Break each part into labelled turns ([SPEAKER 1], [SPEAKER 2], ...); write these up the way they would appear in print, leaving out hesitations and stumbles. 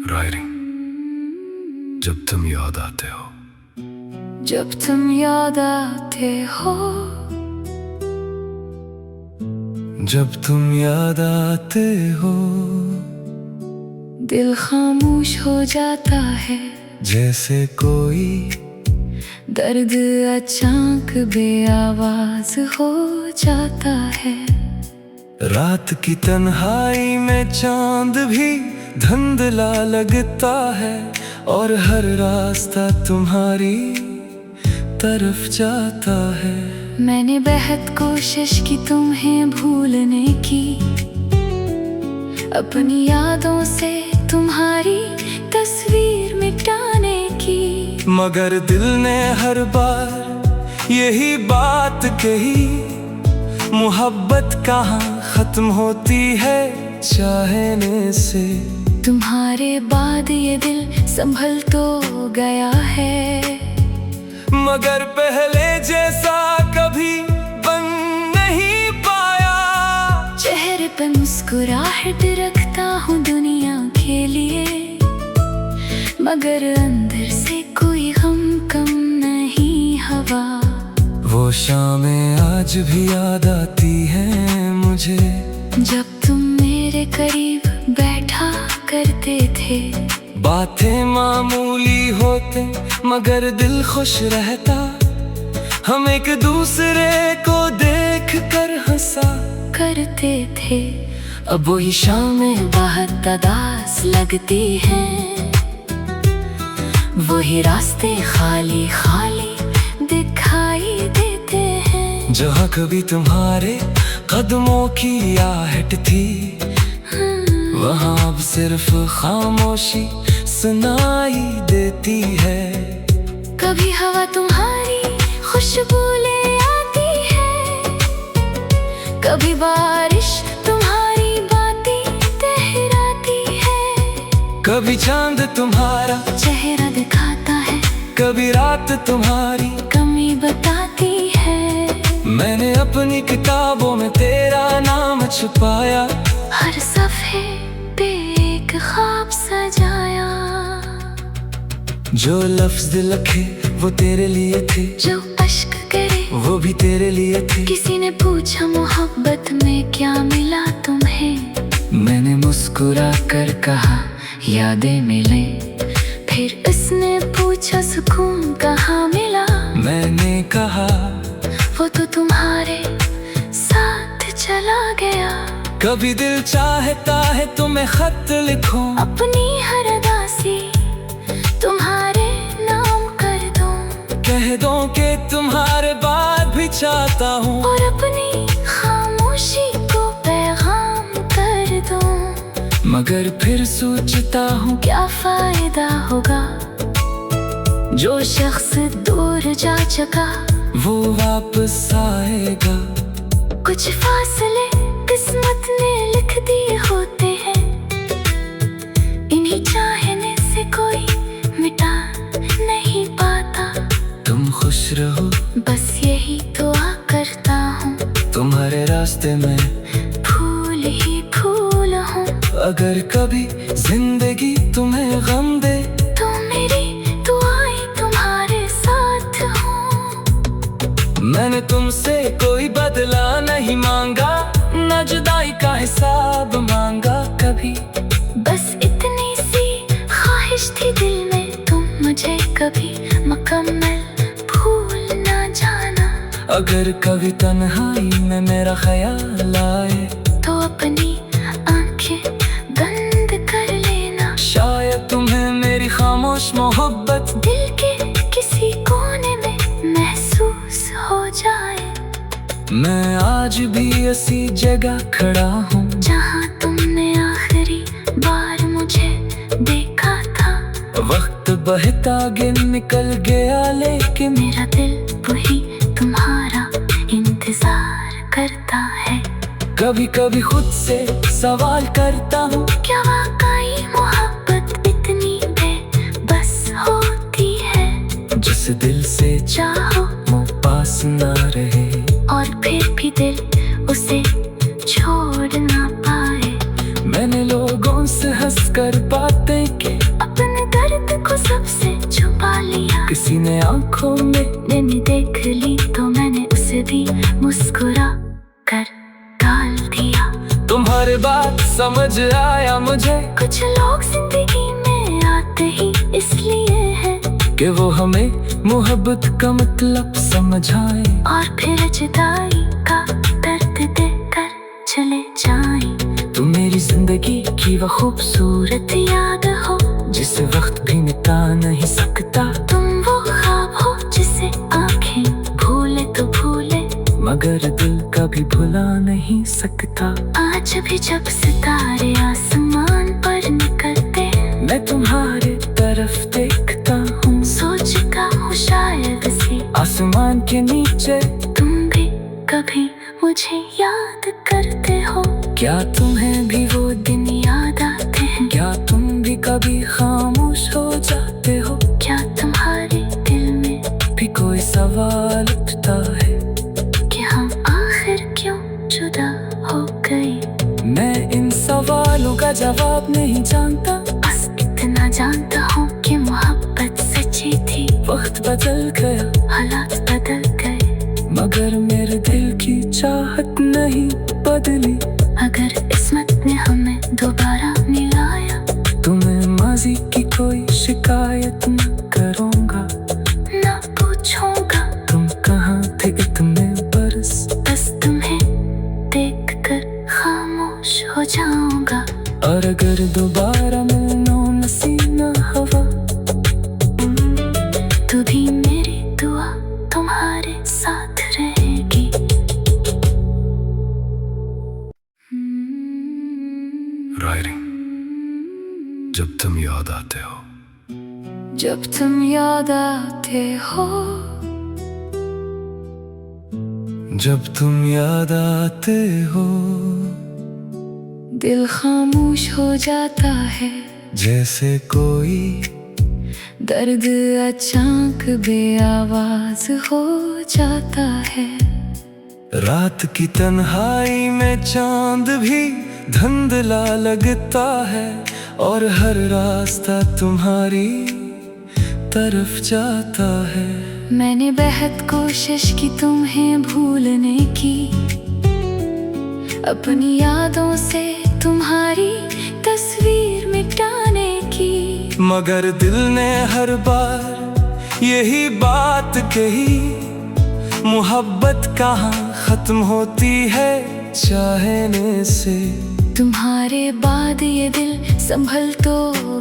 [SPEAKER 1] रायरिंग जब तुम याद आते हो,
[SPEAKER 2] जब तुम याद आते हो,
[SPEAKER 1] जब तुम याद आते हो,
[SPEAKER 2] दिल खामोश हो जाता है।
[SPEAKER 1] जैसे कोई
[SPEAKER 2] दर्द अचानक बेआवाज हो जाता है।
[SPEAKER 1] रात की तन्हाई में चांद भी धुंधला लगता है, और हर रास्ता तुम्हारी तरफ जाता है।
[SPEAKER 2] मैंने बेहद कोशिश की तुम्हें भूलने की, अपनी यादों से तुम्हारी तस्वीर मिटाने की,
[SPEAKER 1] मगर दिल ने हर बार यही बात कही, मोहब्बत कहाँ खत्म होती है चाहने से।
[SPEAKER 2] तुम्हारे बाद ये दिल संभल तो गया है,
[SPEAKER 1] मगर पहले जैसा कभी बन नहीं पाया।
[SPEAKER 2] चेहरे पे मुस्कुराहट रखता हूँ दुनिया के लिए, मगर अंदर से कोई गम कम नहीं हवा।
[SPEAKER 1] वो शामें आज भी याद आती हैं मुझे,
[SPEAKER 2] जब तुम मेरे करीब बैठा करते थे।
[SPEAKER 1] बातें मामूली होते मगर दिल खुश रहता, हम एक दूसरे को देख कर हंसा
[SPEAKER 2] करते थे। अब वही शामें बहुत उदास लगती हैं, वही रास्ते खाली खाली दिखाई देते हैं।
[SPEAKER 1] जहाँ कभी तुम्हारे कदमों की आहट थी, वहाँ अब सिर्फ खामोशी सुनाई देती है।
[SPEAKER 2] कभी हवा तुम्हारी खुशबू ले आती है, कभी बारिश तुम्हारी बातें ठहराती है।
[SPEAKER 1] कभी चांद तुम्हारा
[SPEAKER 2] चेहरा दिखाता है,
[SPEAKER 1] कभी रात तुम्हारी
[SPEAKER 2] कमी बताती है।
[SPEAKER 1] मैंने अपनी किताबों में तेरा नाम छुपाया,
[SPEAKER 2] हर सफ़े पे एक ख्वाब सजाया।
[SPEAKER 1] जो लफ्ज़ लिखे वो तेरे लिए थे,
[SPEAKER 2] जो अश्क करे
[SPEAKER 1] वो भी तेरे लिए थे।
[SPEAKER 2] किसी ने पूछा मोहब्बत में क्या मिला तुम्हें,
[SPEAKER 1] मैंने मुस्कुरा कर कहा यादें मिले।
[SPEAKER 2] फिर इसने पूछा सुकून कहाँ मिला,
[SPEAKER 1] मैंने कहा
[SPEAKER 2] वो तो तुम्हारे साथ चला गया।
[SPEAKER 1] कभी दिल चाहता है तुम्हें खत लिखूं,
[SPEAKER 2] अपनी हर उदासी तुम्हारे नाम कर दूं,
[SPEAKER 1] कह दो कि तुम्हारे बाद भी चाहता हूँ,
[SPEAKER 2] और अपनी खामोशी को पैगाम कर दूं।
[SPEAKER 1] मगर फिर सोचता हूँ
[SPEAKER 2] क्या फायदा होगा, जो शख्स दूर जा चुका
[SPEAKER 1] वो वापस आएगा।
[SPEAKER 2] कुछ फासले किस्मत ने लिख दिए होते हैं, इन्हीं चाहने से कोई मिटा नहीं पाता।
[SPEAKER 1] तुम खुश रहो
[SPEAKER 2] बस यही दुआ करता हूँ,
[SPEAKER 1] तुम्हारे रास्ते में
[SPEAKER 2] फूल ही फूल हूँ।
[SPEAKER 1] अगर कभी जिंदगी तुम्हें गम दे,
[SPEAKER 2] तो मेरी दुआएं तुम्हारे साथ हूँ।
[SPEAKER 1] मैंने तुमसे कोई बदला नहीं मांगा, न जुदाई का हिसाब मांगा कभी।
[SPEAKER 2] बस इतनी सी ख्वाहिश थी दिल में, तुम मुझे कभी मुकम्मल भूल ना जाना।
[SPEAKER 1] अगर कभी तन्हाई में मेरा ख्याल आए,
[SPEAKER 2] तो अपनी आंखें बंद कर लेना।
[SPEAKER 1] शायद तुम्हें मेरी खामोश मोहब्बत
[SPEAKER 2] दिल के किसी कोने में महसूस हो जाए।
[SPEAKER 1] मैं आज भी ऐसी जगह खड़ा हूँ,
[SPEAKER 2] जहाँ तुमने आखिरी बार मुझे देखा था।
[SPEAKER 1] वक्त बहता आगे निकल गया, लेकिन
[SPEAKER 2] मेरा दिल वही तुम्हारा इंतजार करता है।
[SPEAKER 1] कभी कभी खुद से सवाल करता हूँ,
[SPEAKER 2] क्या वाकई मोहब्बत इतनी बेबस होती है,
[SPEAKER 1] जिस दिल से
[SPEAKER 2] चाहो
[SPEAKER 1] वो पास ना रहे,
[SPEAKER 2] और फिर भी दिल उसे छोड़ ना पाए।
[SPEAKER 1] मैंने लोगों से हंस कर बातें की, थी ने आंखों में
[SPEAKER 2] मैंने देख ली तो मैंने उसे भी मुस्कुरा कर डाल दिया।
[SPEAKER 1] तुम्हारे बात समझ आया मुझे
[SPEAKER 2] कुछ लोग जिंदगी में आते ही इसलिए है
[SPEAKER 1] कि वो हमें मोहब्बत का मतलब समझाए,
[SPEAKER 2] और फिर जुदाई का दर्द देकर चले जाएं।
[SPEAKER 1] तुम मेरी जिंदगी की वो खूबसूरत
[SPEAKER 2] याद हो
[SPEAKER 1] जिसे वक्त भी मिटा नहीं सकता।
[SPEAKER 2] तुम वो ख्वाब हो जिसे आंखें भूले तो भूले
[SPEAKER 1] मगर दिल कभी भुला नहीं सकता।
[SPEAKER 2] आज भी जब सितारे आसमान पर निकलते
[SPEAKER 1] मैं तुम्हारे तरफ देखता हूँ,
[SPEAKER 2] सोचता हूँ शायद से
[SPEAKER 1] आसमान के नीचे
[SPEAKER 2] तुम भी कभी मुझे याद करते हो।
[SPEAKER 1] क्या तुम्हें भी वो दिन
[SPEAKER 2] याद आते हैं?
[SPEAKER 1] क्या तुम भी कभी खामोश हो जाते हो?
[SPEAKER 2] क्या तुम्हारे दिल में
[SPEAKER 1] भी कोई सवाल उठता है
[SPEAKER 2] कि हम आखिर क्यों जुदा हो गए?
[SPEAKER 1] मैं इन सवालों का जवाब नहीं जानता,
[SPEAKER 2] बस इतना जानता हूँ कि मोहब्बत सच्ची थी।
[SPEAKER 1] वक्त बदल गया,
[SPEAKER 2] हालात बदल गए,
[SPEAKER 1] मगर मेरे दिल की चाहत नहीं बदली।
[SPEAKER 2] अगर किस्मत ने हमें दोबारा मिलाया
[SPEAKER 1] तुम्हें माजी की कोई शिकायत न करूँगा,
[SPEAKER 2] ना पूछूंगा
[SPEAKER 1] तुम कहाँ थे इतने बरस।
[SPEAKER 2] बस तुम्हें देखकर खामोश हो जाऊंगा।
[SPEAKER 1] और अगर दोबारा मिलना नसीब न हवा
[SPEAKER 2] तो भी मेरी दुआ तुम्हारे साथ रहेगी।
[SPEAKER 3] राइटिंग जब तुम याद आते हो,
[SPEAKER 2] जब तुम याद आते हो,
[SPEAKER 3] जब तुम याद आते हो,
[SPEAKER 2] दिल खामोश हो जाता है
[SPEAKER 3] जैसे कोई
[SPEAKER 2] दर्द अचानक बेआवाज हो जाता है।
[SPEAKER 3] रात की तन्हाई में चांद भी धुंधला लगता है, और हर रास्ता तुम्हारी तरफ जाता है।
[SPEAKER 2] मैंने बेहद कोशिश की तुम्हें भूलने की, अपनी यादों से तुम्हारी तस्वीर मिटाने की,
[SPEAKER 3] मगर दिल ने हर बार यही बात कही, मोहब्बत कहाँ खत्म होती है चाहने से।
[SPEAKER 2] तुम्हारे बाद ये दिल संभल तो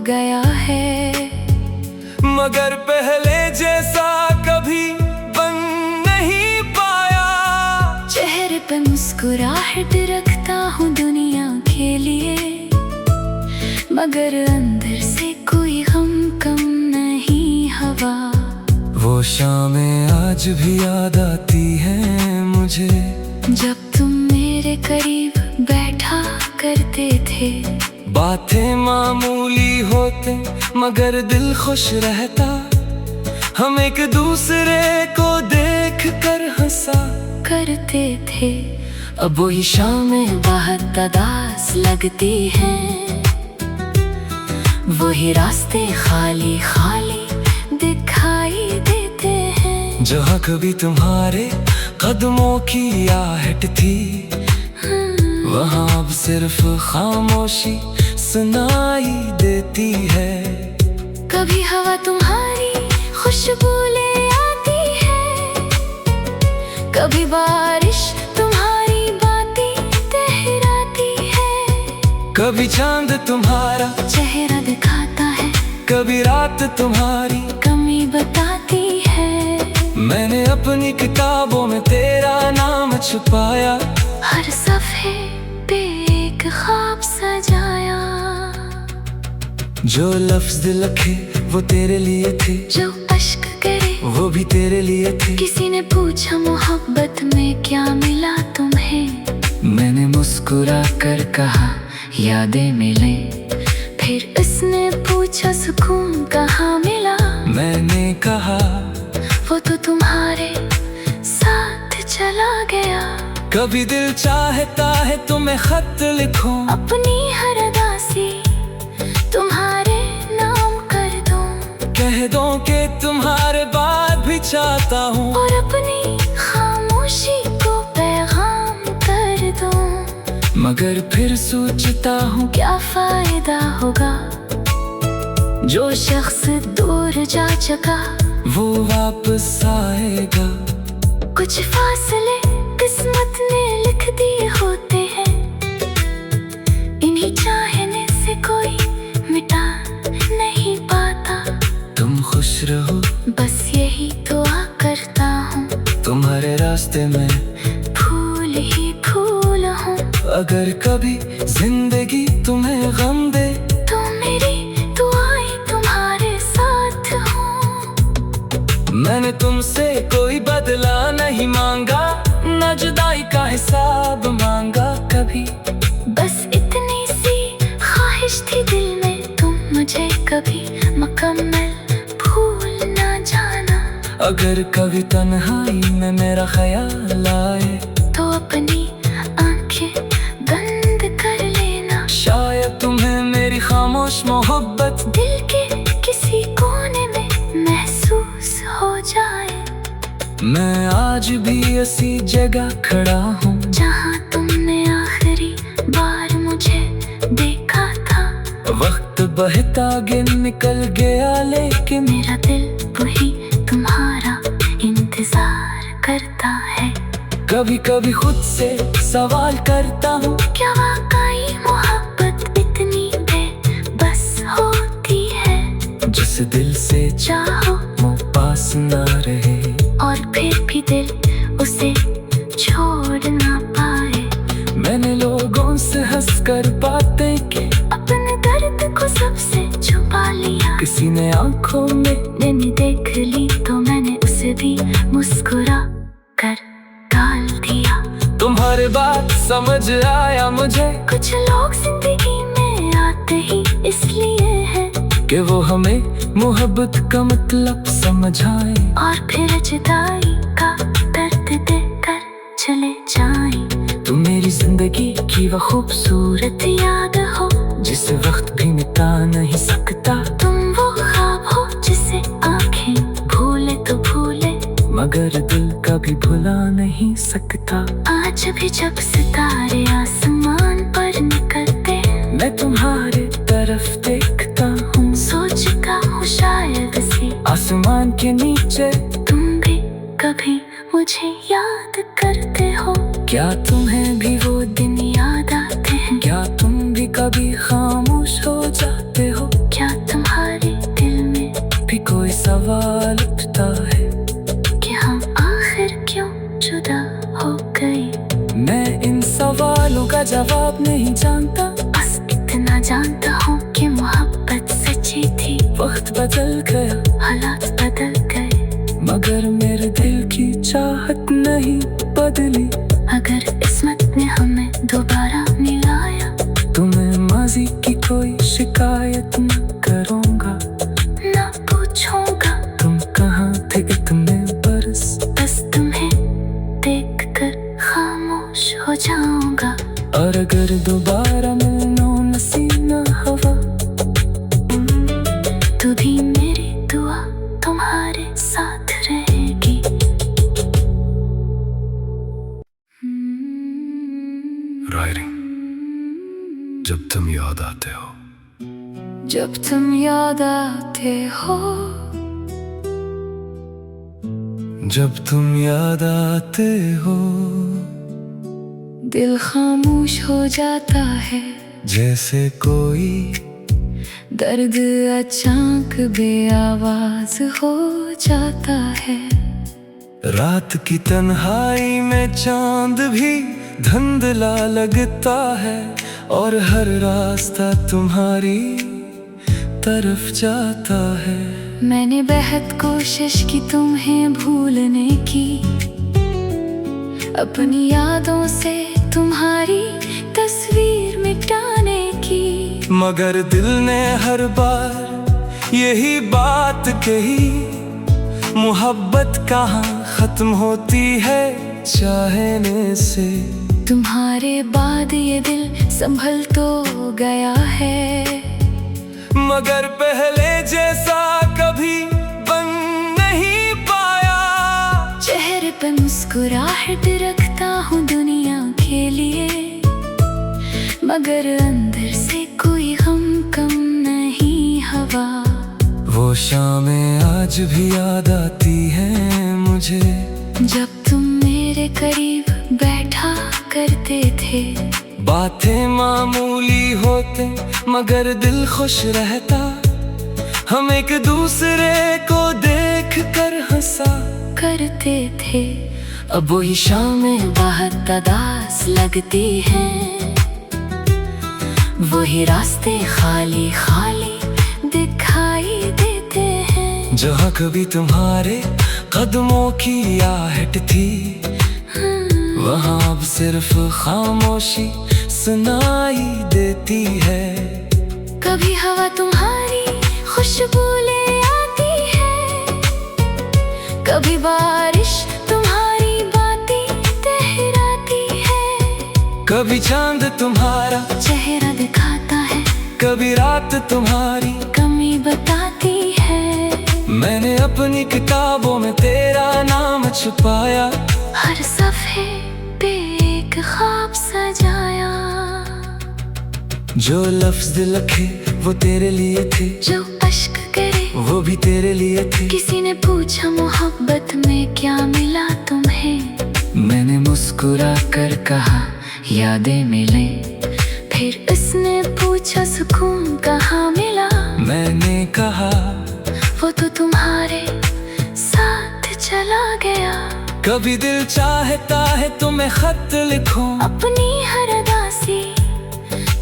[SPEAKER 2] गया है,
[SPEAKER 3] मगर पहले जैसा कभी बन नहीं पाया।
[SPEAKER 2] चेहरे पे मुस्कुराहट रखता हूँ दुनिया के लिए, मगर अंदर से कोई गम कम नहीं हवा।
[SPEAKER 3] वो शामें आज भी याद आती हैं मुझे,
[SPEAKER 2] जब तुम मेरे करीब बैठा करते थे।
[SPEAKER 3] बातें मामूली होते मगर दिल खुश रहता, हम एक दूसरे को देख कर हंसा
[SPEAKER 2] करते थे। अब वही शामें बहुत उदास लगती हैं, वही रास्ते खाली खाली दिखाई देते हैं।
[SPEAKER 3] जहाँ कभी तुम्हारे कदमों की आहट थी, वहाँ अब सिर्फ खामोशी सुनाई देती है।
[SPEAKER 2] कभी हवा तुम्हारी खुशबू ले आती है, कभी बारिश तुम्हारी बातें तहराती है।
[SPEAKER 3] कभी चांद तुम्हारा
[SPEAKER 2] चेहरा दिखाता है,
[SPEAKER 3] कभी रात तुम्हारी
[SPEAKER 2] कमी बताती है।
[SPEAKER 3] मैंने अपनी किताबों में तेरा नाम छुपाया,
[SPEAKER 2] हर सफ़े पे एक ख्वाब सजाया।
[SPEAKER 3] जो लफ्ज लिखे वो तेरे लिए थे,
[SPEAKER 2] जो अश्क करे
[SPEAKER 3] वो भी तेरे लिए थे।
[SPEAKER 2] किसी ने पूछा मोहब्बत में क्या मिला तुम्हें,
[SPEAKER 1] मैंने मुस्कुरा कर कहा यादें मिले।
[SPEAKER 2] फिर इसने पूछा सुकून कहाँ मिला,
[SPEAKER 1] मैंने कहा
[SPEAKER 2] वो तो तुम्हारे साथ चला गया।
[SPEAKER 3] कभी दिल चाहता है तुम्हें खत लिखूं,
[SPEAKER 2] अपनी हर उदासी तुम्हारे नाम कर दूं।
[SPEAKER 3] कह दो कि तुम्हारे बारे चाहता हूँ
[SPEAKER 2] और अपनी खामोशी को पैगाम कर दूं।
[SPEAKER 3] मगर फिर सोचता हूँ
[SPEAKER 2] क्या फायदा होगा, जो शख्स दूर जा चुका
[SPEAKER 3] वो वापस आएगा।
[SPEAKER 2] कुछ फासले किस्मत ने लिख दिए होते हैं, इन्हीं चाहने से कोई मिटा नहीं पाता।
[SPEAKER 3] तुम खुश रहो
[SPEAKER 2] बस यही दुआ करता हूँ,
[SPEAKER 3] तुम्हारे रास्ते में
[SPEAKER 2] फूल ही फूल हूँ।
[SPEAKER 3] अगर कभी जिंदगी तुम्हें गम दे
[SPEAKER 2] तो मेरी दुआएं तुम्हारे साथ हों।
[SPEAKER 3] मैंने तुमसे कोई बदला नहीं मांगा, न जुदाई का हिसाब मांगा कभी।
[SPEAKER 2] बस इतनी सी ख्वाहिश थी दिल में, तुम मुझे कभी मुकम्मल भूल ना जाना।
[SPEAKER 3] अगर कभी तन्हाई में मेरा ख्याल आए
[SPEAKER 2] तो अपनी आंखें बंद कर लेना,
[SPEAKER 3] शायद तुम्हें मेरी खामोश मोहब्बत
[SPEAKER 2] दिल के किसी कोने में महसूस हो जाए।
[SPEAKER 3] मैं आज भी ऐसी जगह खड़ा हूँ
[SPEAKER 2] जहाँ तुमने आखिरी बार मुझे देखा था।
[SPEAKER 3] वक्त बहता आगे निकल गया लेकिन
[SPEAKER 2] मेरा दिल वही तुम्हारा इंतजार करता है।
[SPEAKER 3] कभी कभी खुद से सवाल करता हूँ
[SPEAKER 2] क्या वाकई मोहब्बत इतनी बेबस होती है,
[SPEAKER 3] जिस दिल से
[SPEAKER 2] चाहो
[SPEAKER 3] वो पास ना रहे
[SPEAKER 2] और फिर भी दिल उसे छोड़ ना पाए।
[SPEAKER 3] मैंने लोगों से हंसकर बातें की,
[SPEAKER 2] अपने दर्द को सबसे छुपा लिया।
[SPEAKER 3] किसी ने आंखों में
[SPEAKER 2] मैंने देख ली तो मैंने उसे भी मुस्कुरा कर डाल दिया।
[SPEAKER 3] तुम्हारे बात समझ आया मुझे
[SPEAKER 2] कुछ लोग जिंदगी में आते ही इसलिए है
[SPEAKER 3] कि वो हमें मोहब्बत का मतलब समझाए,
[SPEAKER 2] और फिर जुदाई का दर्द देकर चले जाएं।
[SPEAKER 3] तुम मेरी जिंदगी की वो खूबसूरत
[SPEAKER 2] याद हो
[SPEAKER 3] जिसे वक्त भी मिटा नहीं सकता।
[SPEAKER 2] तुम वो ख्वाब हो जिसे आंखें भूले तो भूले,
[SPEAKER 3] मगर दिल कभी भुला नहीं सकता।
[SPEAKER 2] आज भी जब सितारे आसमान पर निकलते
[SPEAKER 3] मैं तुम्हारे तरफ देखता हूँ,
[SPEAKER 2] सोचता हूँ शायद से
[SPEAKER 3] आसमान के नीचे
[SPEAKER 2] तुम भी कभी मुझे याद करते हो।
[SPEAKER 3] क्या तुम्हें भी वो दिन
[SPEAKER 2] याद आते हैं,
[SPEAKER 3] क्या तुम भी कभी खामोश हो जाते हो?
[SPEAKER 2] क्या तुम्हारे दिल में
[SPEAKER 3] भी कोई सवाल उठता है
[SPEAKER 2] कि हम आखिर क्यों जुदा हो गए?
[SPEAKER 3] मैं इन सवालों का जवाब नहीं जानता,
[SPEAKER 2] बस इतना जानता हूँ कि मोहब्बत सच्ची थी।
[SPEAKER 3] वक्त बदल गया
[SPEAKER 2] हालात बदल गए,
[SPEAKER 3] मगर मेरे दिल की चाहत नहीं बदली।
[SPEAKER 2] अगर किस्मत ने हमें दोबारा मिलाया
[SPEAKER 3] तुम्हें माजी की कोई शिकायत न करूँगा,
[SPEAKER 2] ना पूछूंगा
[SPEAKER 3] तुम कहाँ थे इतने बरस।
[SPEAKER 2] बस तुम्हें देखकर खामोश हो जाऊंगा।
[SPEAKER 3] और अगर दोबारा मिलना नसीब न हवा
[SPEAKER 2] तो भी मेरी दुआ तुम्हारे साथ रहेगी।
[SPEAKER 3] राइटिंग जब तुम याद आते हो,
[SPEAKER 2] जब तुम याद आते हो,
[SPEAKER 3] जब तुम याद आते हो,
[SPEAKER 2] दिल खामोश हो जाता है।
[SPEAKER 3] जैसे कोई
[SPEAKER 2] दर्द अचानक बेआवाज हो जाता है।
[SPEAKER 3] रात की तन्हाई में चांद भी धुंधला लगता है, और हर रास्ता तुम्हारी तरफ जाता है।
[SPEAKER 2] मैंने बेहद कोशिश की तुम्हें भूलने की, अपनी यादों से तुम्हारी तस्वीर मिटाने की,
[SPEAKER 3] मगर दिल ने हर बार यही बात कही, मोहब्बत कहाँ खत्म होती है चाहने से।
[SPEAKER 2] तुम्हारे बाद ये दिल संभल तो गया है,
[SPEAKER 3] मगर पहले जैसा कभी बन नहीं पाया।
[SPEAKER 2] मुस्कुराहट रखता हूँ दुनिया के लिए, मगर अंदर से कोई गम कम नहीं हवा।
[SPEAKER 3] वो शामें आज भी याद आती हैं मुझे,
[SPEAKER 2] जब तुम मेरे करीब बैठा करते थे।
[SPEAKER 3] बातें मामूली होते मगर दिल खुश रहता, हम एक दूसरे को देख कर हंसा
[SPEAKER 2] करते थे। अब वही शामें बहुत उदास लगती हैं, वही रास्ते खाली खाली दिखाई देते हैं।
[SPEAKER 3] जहाँ कभी तुम्हारे कदमों की आहट थी, वहाँ अब सिर्फ खामोशी सुनाई देती है।
[SPEAKER 2] कभी हवा तुम्हारी खुशबू ले आती है, कभी बारिश तुम्हारी बातें ठहराती है।
[SPEAKER 3] कभी चांद तुम्हारा
[SPEAKER 2] चेहरा दिखाता है,
[SPEAKER 3] कभी रात तुम्हारी
[SPEAKER 2] कमी बताती है।
[SPEAKER 3] मैंने अपनी किताबों में तेरा नाम छुपाया,
[SPEAKER 2] हर सफ़े पे एक ख्वाब सजाया।
[SPEAKER 3] जो लफ्ज लिखे वो तेरे लिए थे,
[SPEAKER 2] जो अश्क करे
[SPEAKER 3] वो भी तेरे लिए थे।
[SPEAKER 2] किसी ने पूछा मोहब्बत में क्या मिला तुम्हें,
[SPEAKER 3] मैंने मुस्कुरा कर कहा यादें मिले।
[SPEAKER 2] फिर उसने पूछा सुकून कहाँ मिला,
[SPEAKER 3] मैंने कहा
[SPEAKER 2] वो तो तुम्हारे साथ चला गया।
[SPEAKER 3] कभी दिल चाहता है तुम्हें खत लिखूं,
[SPEAKER 2] अपनी हर उदासी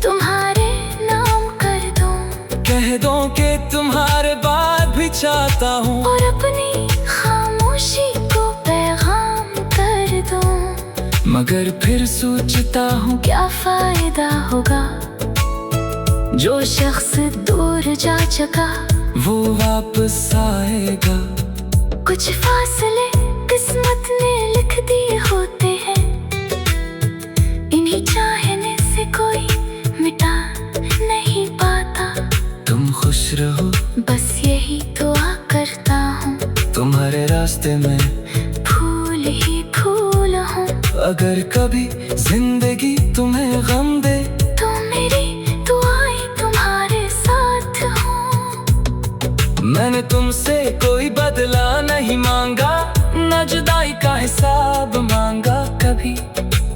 [SPEAKER 2] तुम्हारे नाम कर दूं,
[SPEAKER 3] कह दो कि तुम्हारे बाद भी चाहता हूँ,
[SPEAKER 2] और अपनी खामोशी को पैगाम कर दूं।
[SPEAKER 3] मगर फिर सोचता हूँ
[SPEAKER 2] क्या फायदा होगा, जो शख्स दूर जा चुका
[SPEAKER 3] वो वापस आएगा।
[SPEAKER 2] कुछ फासले किस्मत ने लिख दिए होते हैं, इन्हीं चाहने से कोई मिटा नहीं पाता।
[SPEAKER 3] तुम खुश रहो
[SPEAKER 2] बस यही दुआ करता हूँ,
[SPEAKER 3] तुम्हारे रास्ते में
[SPEAKER 2] फूल ही फूल हूँ।
[SPEAKER 3] अगर कभी जिंदगी तुम्हें गम दे,
[SPEAKER 2] तो मेरी दुआएं तुम्हारे साथ हों।
[SPEAKER 3] मैंने तुमसे कोई बदला नहीं मांगा, न जुदाई का हिसाब मांगा कभी।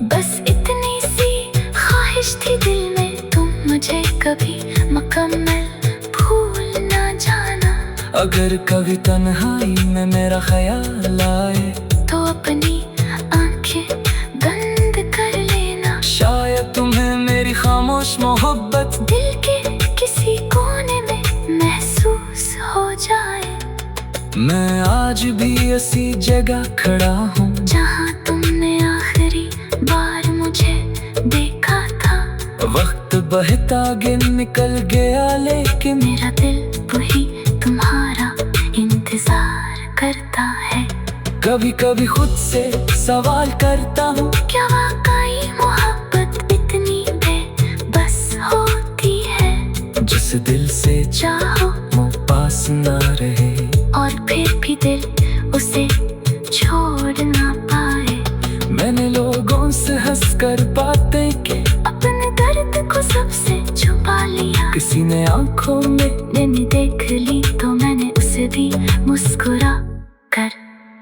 [SPEAKER 2] बस इतनी सी ख्वाहिश थी दिल में, तुम मुझे कभी मुकम्मल भूल ना जाना।
[SPEAKER 3] अगर कभी तन्हाई में मेरा ख्याल आए,
[SPEAKER 2] तो अपनी आंखें बंद कर लेना।
[SPEAKER 3] शायद तुम्हें मेरी खामोश मोहब्बत
[SPEAKER 2] दिल के किसी कोने में महसूस हो जाए।
[SPEAKER 3] मैं आज भी ऐसी जगह खड़ा हूँ,
[SPEAKER 2] जहाँ तुमने आखिरी बार मुझे देखा था।
[SPEAKER 3] वक्त बहता आगे निकल गया लेकिन
[SPEAKER 2] मेरा दिल वही तुम्हारा इंतजार करता है।
[SPEAKER 3] कभी कभी खुद से सवाल करता हूँ,
[SPEAKER 2] क्या वाकई मोहब्बत इतनी बेबस होती है,
[SPEAKER 3] जिस दिल से
[SPEAKER 2] चाहो
[SPEAKER 3] वो पास ना रहे,
[SPEAKER 2] और फिर भी दिल उसे छोड़ ना पाए।
[SPEAKER 3] मैंने लोगों से हंसकर बातें की,
[SPEAKER 2] अपने दर्द को सबसे छुपा लिया।
[SPEAKER 3] किसी ने आंखों में
[SPEAKER 2] मैंने देख ली तो मैंने उसे भी मुस्कुरा कर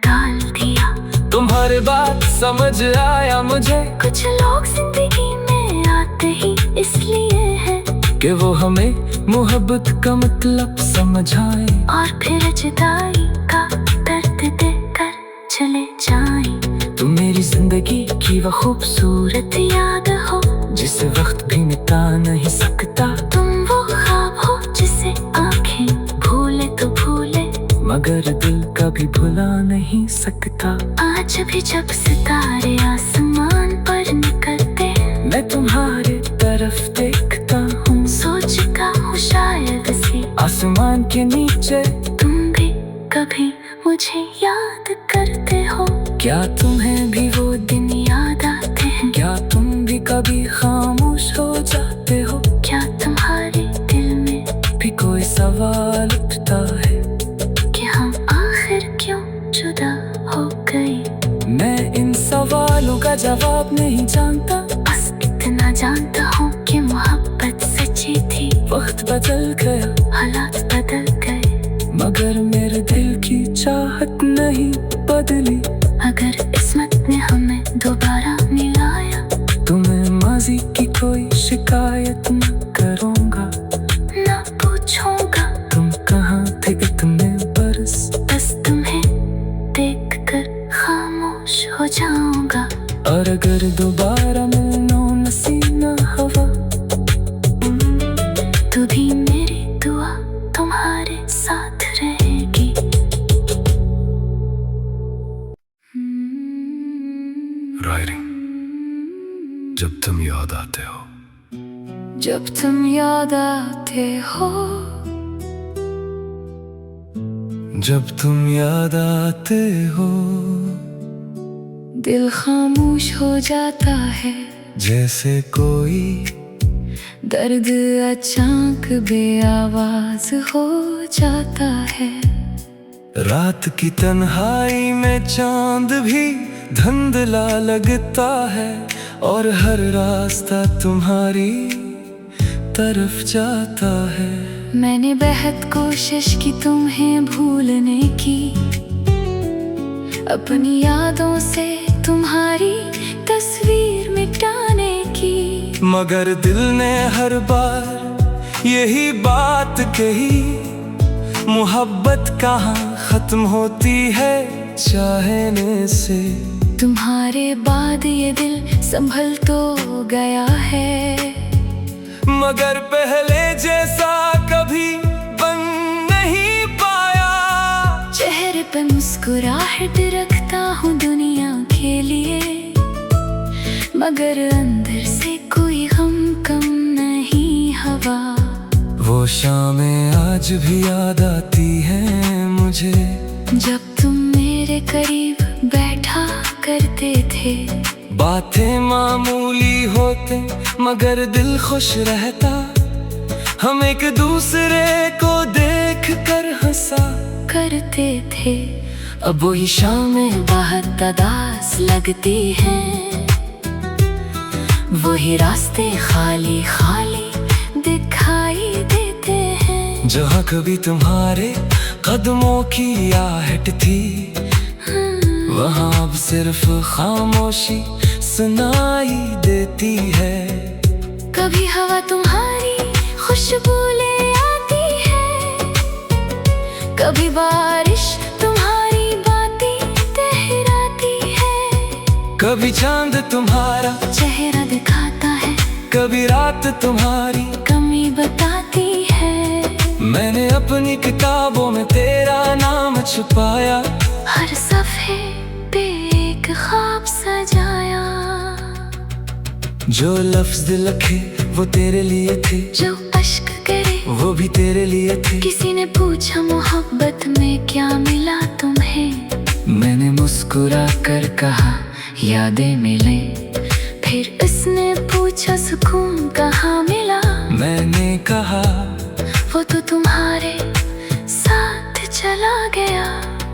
[SPEAKER 2] डाल दिया।
[SPEAKER 3] तुम्हारे बात समझ आया मुझे,
[SPEAKER 2] कुछ लोग जिंदगी में आते ही इसलिए है
[SPEAKER 3] कि वो हमें मोहब्बत का मतलब समझाए,
[SPEAKER 2] और फिर जुदाई का दर्द देकर चले जाएं।
[SPEAKER 3] तुम मेरी जिंदगी की वो खूबसूरत
[SPEAKER 2] याद हो
[SPEAKER 3] जिसे वक्त भी मिटा नहीं सकता।
[SPEAKER 2] तुम वो ख्वाब हो जिसे आंखें भूले तो भूले,
[SPEAKER 3] मगर दिल कभी भुला नहीं सकता।
[SPEAKER 2] आज भी जब सितारे आसमान पर निकलते,
[SPEAKER 3] मैं तुम्हारे तरफ देखता हूँ,
[SPEAKER 2] सोचता हूँ शायद से
[SPEAKER 3] आसमान के नीचे
[SPEAKER 2] तुम भी कभी मुझे याद करते हो।
[SPEAKER 3] क्या तुम्हें भी वो दिन
[SPEAKER 2] याद आते हैं,
[SPEAKER 3] क्या तुम भी कभी खामोश हो जाते हो?
[SPEAKER 2] क्या तुम्हारे दिल में
[SPEAKER 3] भी कोई सवाल उठता है
[SPEAKER 2] कि हम आखिर क्यों जुदा हो गए?
[SPEAKER 3] मैं इन ख्वाब नहीं जानता,
[SPEAKER 2] बस इतना जानता हूँ कि मोहब्बत सच्ची थी।
[SPEAKER 3] वक्त बदल गया,
[SPEAKER 2] हालात बदल गए,
[SPEAKER 3] मगर मेरे दिल की चाहत नहीं बदली।
[SPEAKER 2] अगर किस्मत ने हमें दोबारा मिलाया,
[SPEAKER 3] तुम्हें माजी की कोई शिकायत न करूँगा,
[SPEAKER 2] ना पूछूंगा
[SPEAKER 3] तुम कहाँ थे इतने बरस।
[SPEAKER 2] बस तुम्हें देखकर खामोश हो जाऊंगा।
[SPEAKER 3] और अगर दोबारा मिलना नसीब न हवा,
[SPEAKER 2] तो भी मेरी दुआ तुम्हारे साथ रहेगी।
[SPEAKER 4] राइटिंग जब तुम याद आते हो,
[SPEAKER 2] जब तुम याद आते हो,
[SPEAKER 3] जब तुम याद आते हो,
[SPEAKER 2] दिल खामोश हो जाता है।
[SPEAKER 3] जैसे कोई
[SPEAKER 2] दर्द अचानक बेआवाज हो जाता है।
[SPEAKER 3] रात की तन्हाई में चांद भी धुंधला लगता है, और हर रास्ता तुम्हारी तरफ जाता है।
[SPEAKER 2] मैंने बेहद कोशिश की तुम्हें भूलने की, अपनी यादों से तुम्हारी तस्वीर मिटाने की,
[SPEAKER 3] मगर दिल ने हर बार यही बात कही, मोहब्बत कहाँ खत्म होती है चाहने से।
[SPEAKER 2] तुम्हारे बाद ये दिल संभल तो गया है,
[SPEAKER 3] मगर पहले जैसा कभी बन नहीं पाया।
[SPEAKER 2] चेहरे पे मुस्कुराहट रखता हूँ दुनिया के लिए, मगर अंदर से कोई गम कम नहीं हवा।
[SPEAKER 3] वो शामें आज भी याद आती हैं मुझे,
[SPEAKER 2] जब तुम मेरे करीब बैठा करते थे।
[SPEAKER 3] बातें मामूली होते मगर दिल खुश रहता, हम एक दूसरे को देख कर हंसा
[SPEAKER 2] करते थे। अब वही शामें बहुत उदास लगती हैं, वही रास्ते खाली खाली दिखाई देते हैं।
[SPEAKER 3] जहाँ कभी तुम्हारे कदमों की आहट थी, वहाँ अब सिर्फ खामोशी सुनाई देती है।
[SPEAKER 2] कभी हवा तुम्हारी खुशबू ले आती है, कभी बारिश तुम्हारी बातें तहराती है।
[SPEAKER 3] कभी चांद तुम्हारा
[SPEAKER 2] चेहरा दिखाता है,
[SPEAKER 3] कभी रात तुम्हारी
[SPEAKER 2] कमी बताती है।
[SPEAKER 3] मैंने अपनी किताबों में तेरा नाम छुपाया,
[SPEAKER 2] हर सफ़े पे एक ख्वाब सजाया।
[SPEAKER 3] जो लफ्ज लिखे वो तेरे लिए थे,
[SPEAKER 2] जो अश्क करे
[SPEAKER 3] वो भी तेरे लिए थे।
[SPEAKER 2] किसी ने पूछा मोहब्बत में क्या मिला तुम्हें,
[SPEAKER 3] मैंने मुस्कुरा कर कहा यादें मिले।
[SPEAKER 2] फिर उसने पूछा सुकून कहाँ मिला,
[SPEAKER 3] मैंने कहा
[SPEAKER 2] वो तो तुम्हारे साथ चला गया।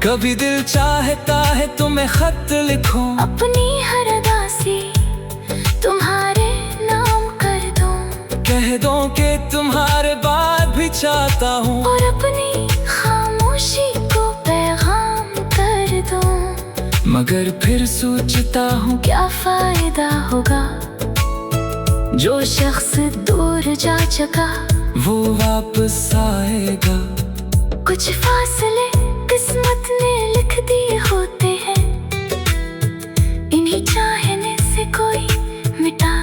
[SPEAKER 3] कभी दिल चाहता है तुम्हें खत लिखूं,
[SPEAKER 2] अपनी हर उदासी तुम्हारे नाम कर दूं,
[SPEAKER 3] कह दो कि तुम्हारे बाद भी चाहता हूँ,
[SPEAKER 2] और अपनी खामोशी को पैगाम कर दूं।
[SPEAKER 3] मगर फिर सोचता हूँ
[SPEAKER 2] क्या फायदा होगा, जो शख्स दूर जा चुका
[SPEAKER 3] वो वापस आएगा।
[SPEAKER 2] कुछ फासले किस्मत ने लिख दिए होते हैं, इन्हीं चाहने से कोई मिटा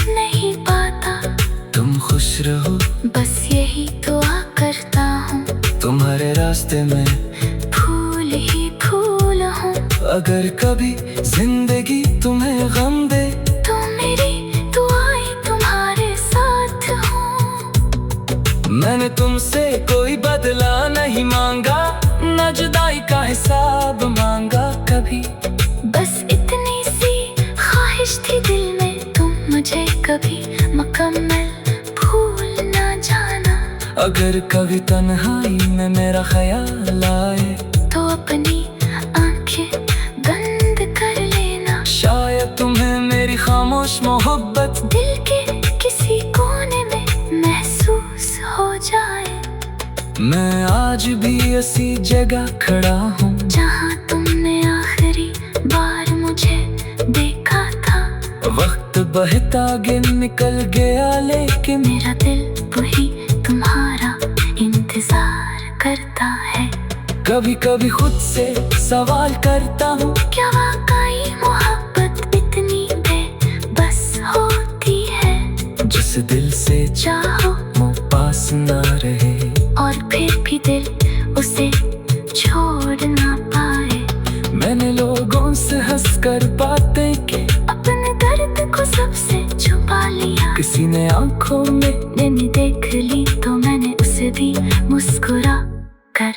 [SPEAKER 2] नहीं पाता।
[SPEAKER 3] तुम खुश रहो
[SPEAKER 2] बस यही दुआ करता हूँ,
[SPEAKER 3] तुम्हारे रास्ते में
[SPEAKER 2] फूल ही फूल हूँ।
[SPEAKER 3] अगर कभी जिंदगी तुम्हें गम दे,
[SPEAKER 2] तो मेरी दुआएं तुम्हारे साथ हों।
[SPEAKER 3] मैंने तुमसे कोई बदला नहीं मांगा, न जुदाई का हिसाब मांगा कभी।
[SPEAKER 2] बस इतनी सी ख्वाहिश थी दिल में, तुम मुझे कभी मुकम्मल भूल ना जाना।
[SPEAKER 3] अगर कभी तन्हाई में मेरा ख्याल आए,
[SPEAKER 2] तो अपनी आंखें बंद कर लेना।
[SPEAKER 3] शायद तुम्हें मेरी
[SPEAKER 1] खामोश मोहब्बत
[SPEAKER 2] दिल के किसी कोने में महसूस हो जाए।
[SPEAKER 1] मैं आज भी ऐसी जगह खड़ा हूँ
[SPEAKER 2] जहाँ तुमने आखिरी बार मुझे देखा था।
[SPEAKER 1] वक्त बहता आगे निकल गया लेकिन
[SPEAKER 2] मेरा दिल वही तुम्हारा इंतजार करता है।
[SPEAKER 1] कभी कभी खुद से सवाल करता हूँ,
[SPEAKER 2] क्या वाकई मोहब्बत इतनी बेबस होती है?
[SPEAKER 1] जिस दिल से
[SPEAKER 2] चाहो
[SPEAKER 1] वो पास ना रहे
[SPEAKER 2] और फिर भी दिल उसे छोड़ ना पाए।
[SPEAKER 1] मैंने लोगों से हंसकर बातें की,
[SPEAKER 2] अपने दर्द को सबसे छुपा लिया।
[SPEAKER 1] किसी ने आंखों में
[SPEAKER 2] मैंने देख ली तो मैंने उसे भी मुस्कुरा कर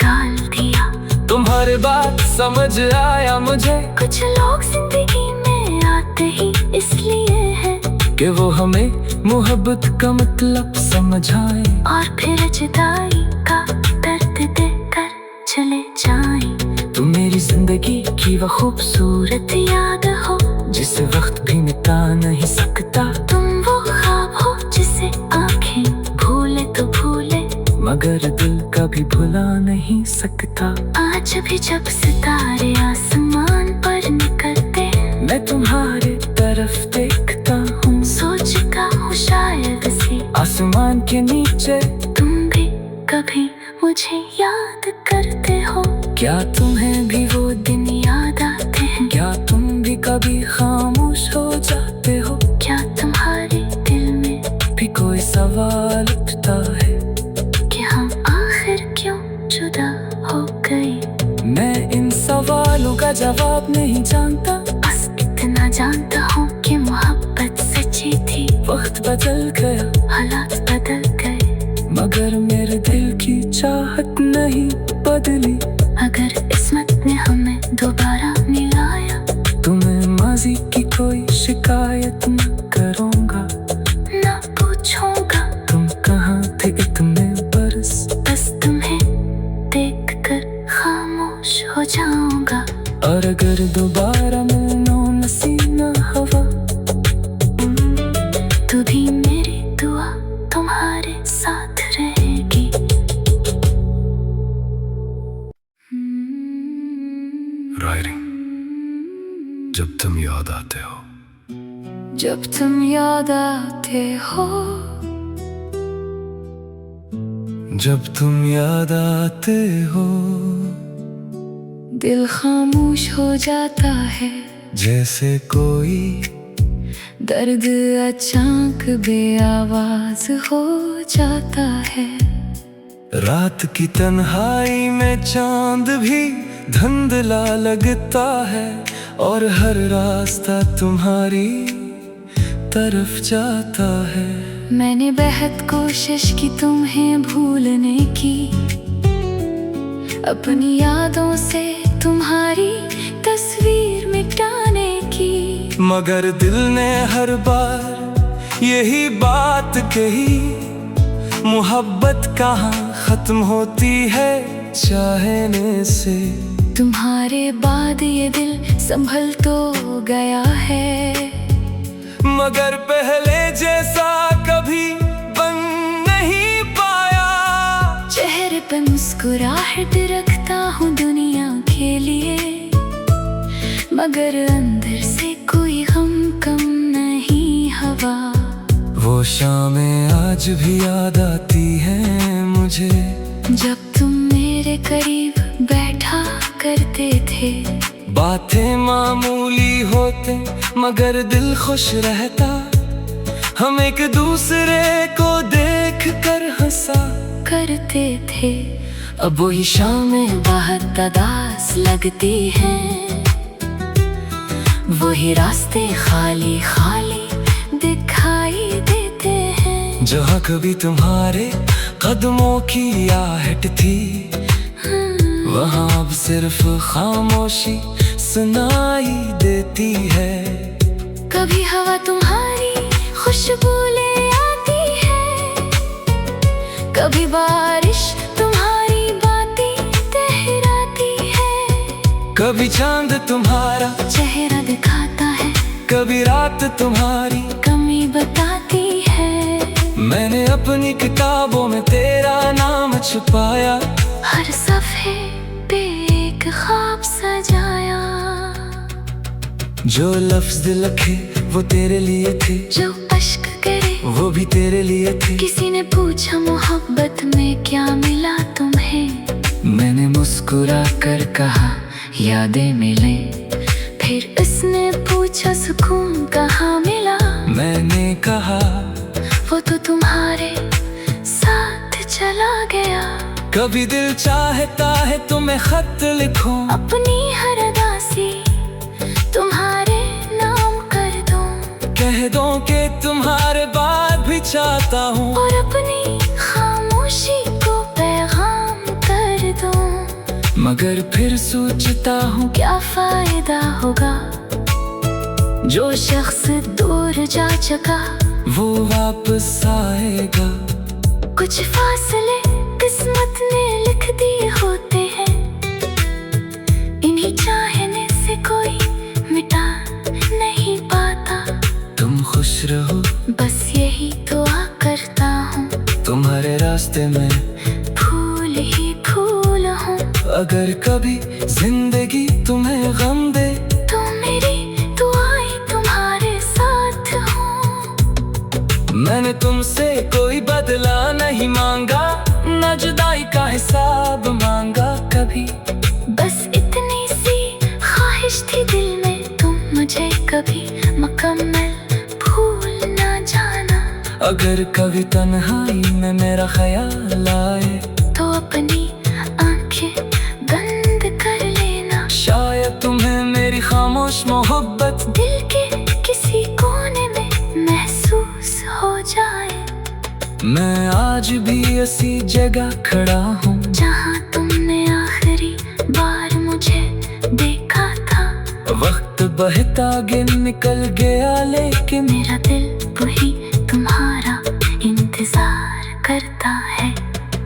[SPEAKER 2] डाल दिया।
[SPEAKER 1] तुम्हारे बात समझ आया मुझे
[SPEAKER 2] कुछ लोग जिंदगी में आते ही इसलिए है
[SPEAKER 1] कि वो हमें मोहब्बत का मतलब समझाए,
[SPEAKER 2] और फिर जुदाई का दर्द देकर चले जाएं।
[SPEAKER 1] तुम मेरी जिंदगी की वो खूबसूरत
[SPEAKER 2] याद हो
[SPEAKER 1] जिसे वक्त भी मिटा नहीं सकता।
[SPEAKER 2] तुम वो ख्वाब हो जिसे आंखें भूले तो भूले,
[SPEAKER 1] मगर दिल कभी भुला नहीं सकता।
[SPEAKER 2] आज भी जब सितारे आसमान पर निकलते
[SPEAKER 1] मैं तुम्हारे तरफ देखता हूँ,
[SPEAKER 2] सोचता हूँ शायद से
[SPEAKER 1] आसमान के नीचे
[SPEAKER 2] तुम भी कभी मुझे याद करते हो।
[SPEAKER 1] क्या तुम्हें भी वो दिन
[SPEAKER 2] याद आते हैं?
[SPEAKER 1] क्या तुम भी कभी खामोश हो जाते हो?
[SPEAKER 2] क्या तुम्हारे दिल में
[SPEAKER 1] भी कोई सवाल उठता है
[SPEAKER 2] कि हम आखिर क्यों जुदा हो गए?
[SPEAKER 1] मैं इन सवालों का जवाब नहीं जानता,
[SPEAKER 2] बस इतना जानता हूँ कि मोहब्बत सच्ची थी।
[SPEAKER 1] वक्त बदल गया
[SPEAKER 2] हालात बदल गए
[SPEAKER 1] मगर मेरे दिल की चाहत नहीं बदली।
[SPEAKER 2] अगर किस्मत ने हमें दोबारा मिलाया,
[SPEAKER 1] तुम्हें माजी की कोई शिकायत न करूँगा,
[SPEAKER 2] ना पूछूंगा
[SPEAKER 1] तुम कहाँ थे इतने बरस।
[SPEAKER 2] बस तुम्हें देखकर खामोश हो जाऊंगा।
[SPEAKER 1] और अगर दोबारा मिलना नसीब न हवा,
[SPEAKER 2] तू भी मेरी दुआ तुम्हारे साथ रहेगी।
[SPEAKER 4] राइटिंग जब तुम याद आते हो।
[SPEAKER 2] जब तुम याद आते हो,
[SPEAKER 1] जब तुम याद आते हो,
[SPEAKER 2] दिल खामोश हो जाता है।
[SPEAKER 1] जैसे कोई
[SPEAKER 2] दर्द अचानक बेआवाज हो जाता है।
[SPEAKER 1] रात की तन्हाई में चांद भी धुंधला लगता है, और हर रास्ता तुम्हारी तरफ जाता है।
[SPEAKER 2] मैंने बेहद कोशिश की तुम्हें भूलने की, अपनी यादों से तुम्हारी तस्वीर मिटाने की,
[SPEAKER 1] मगर दिल ने हर बार यही बात कही, मोहब्बत कहाँ खत्म होती है चाहने से।
[SPEAKER 2] तुम्हारे बाद ये दिल संभल तो गया है,
[SPEAKER 1] मगर पहले जैसा कभी बन नहीं पाया।
[SPEAKER 2] चेहरे पे मुस्कुराहट रखता हूँ दुनिया के लिए, मगर अंदर से कोई गम कम नहीं हवा।
[SPEAKER 1] वो शामें आज भी याद आती हैं मुझे,
[SPEAKER 2] जब तुम मेरे करीब बैठा करते थे।
[SPEAKER 1] बातें मामूली होते मगर दिल खुश रहता, हम एक दूसरे को देख कर हंसा
[SPEAKER 2] करते थे। अब वही शामें बहुत उदास लगती हैं, वही रास्ते खाली खाली दिखाई देते हैं।
[SPEAKER 1] जहाँ कभी तुम्हारे कदमों की आहट थी, वहाँ अब सिर्फ खामोशी सुनाई देती है।
[SPEAKER 2] कभी हवा तुम्हारी खुशबू ले आती है, कभी बारिश तुम्हारी बातें तहराती है,
[SPEAKER 1] कभी चांद तुम्हारा
[SPEAKER 2] चेहरा दिखाता है
[SPEAKER 1] कभी रात तुम्हारी
[SPEAKER 2] कमी बताती है।
[SPEAKER 1] मैंने अपनी किताबों में तेरा नाम छुपाया,
[SPEAKER 2] हर सफ़े पे एक ख्वाब सजाया।
[SPEAKER 1] जो लफ्ज लिखे वो तेरे लिए थे,
[SPEAKER 2] जो अश्क गिरे
[SPEAKER 1] वो भी तेरे लिए थे।
[SPEAKER 2] किसी ने पूछा मोहब्बत में क्या मिला तुम्हें,
[SPEAKER 1] मैंने मुस्कुरा कर कहा यादें मिले।
[SPEAKER 2] फिर उसने पूछा सुकून कहाँ मिला,
[SPEAKER 1] मैंने कहा
[SPEAKER 2] वो तो तुम्हारे साथ चला गया।
[SPEAKER 1] कभी दिल चाहता है तुम्हें खत लिखूं,
[SPEAKER 2] अपनी हर उदासी तुम्हारे नाम कर दूं,
[SPEAKER 1] कह दो कि तुम्हारे बाद भी चाहता हूँ,
[SPEAKER 2] और अपनी खामोशी को पैगाम कर दूं।
[SPEAKER 1] मगर फिर सोचता हूँ
[SPEAKER 2] क्या फायदा होगा, जो शख्स दूर जा चुका
[SPEAKER 1] वो वापस आएगा।
[SPEAKER 2] कुछ फासले किस्मत ने लिख दिए होते हैं, इन्हीं चाहने से कोई मिटा नहीं पाता।
[SPEAKER 1] तुम खुश रहो
[SPEAKER 2] बस यही दुआ करता हूँ,
[SPEAKER 1] तुम्हारे रास्ते में
[SPEAKER 2] फूल ही फूल हूँ।
[SPEAKER 1] अगर कभी जिंदगी तुम्हें गम दे
[SPEAKER 2] तो मेरी दुआएं तुम्हारे साथ हूँ।
[SPEAKER 1] मैंने तुमसे कोई बदला नहीं मांगा, न जुदाई का हिसाब मांगा कभी।
[SPEAKER 2] बस इतनी सी ख्वाहिश थी दिल में, तुम मुझे कभी मुकम्मल भूल ना जाना।
[SPEAKER 1] अगर कभी तन्हाई में मेरा ख्याल आए
[SPEAKER 2] तो अपनी आंखें बंद कर लेना,
[SPEAKER 1] शायद तुम्हें मेरी खामोश मोहब्बत
[SPEAKER 2] दिल के किसी कोने में महसूस हो जाए।
[SPEAKER 1] मैं आज भी ऐसी जगह खड़ा हूँ
[SPEAKER 2] जहाँ तुमने आखिरी बार मुझे देखा था।
[SPEAKER 1] वक्त बहता आगे निकल गया लेकिन
[SPEAKER 2] मेरा दिल वही तुम्हारा इंतजार करता है।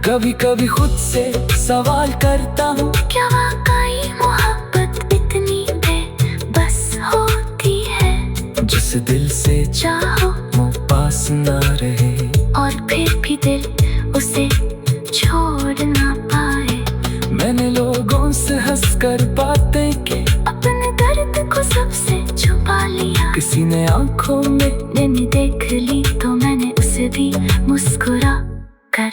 [SPEAKER 1] कभी कभी खुद से सवाल करता हूँ,
[SPEAKER 2] क्या वाकई मोहब्बत इतनी बेबस होती है,
[SPEAKER 1] जिस दिल से
[SPEAKER 2] चाहो
[SPEAKER 1] वो पास ना रहे
[SPEAKER 2] और फिर भी दिल उसे छोड़ ना पाए।
[SPEAKER 1] मैंने लोगों से हंसकर बातें की,
[SPEAKER 2] अपने दर्द को सबसे छुपा लिया।
[SPEAKER 1] किसी ने आंखों में
[SPEAKER 2] मैंने देख ली तो मैंने उसे भी मुस्कुरा कर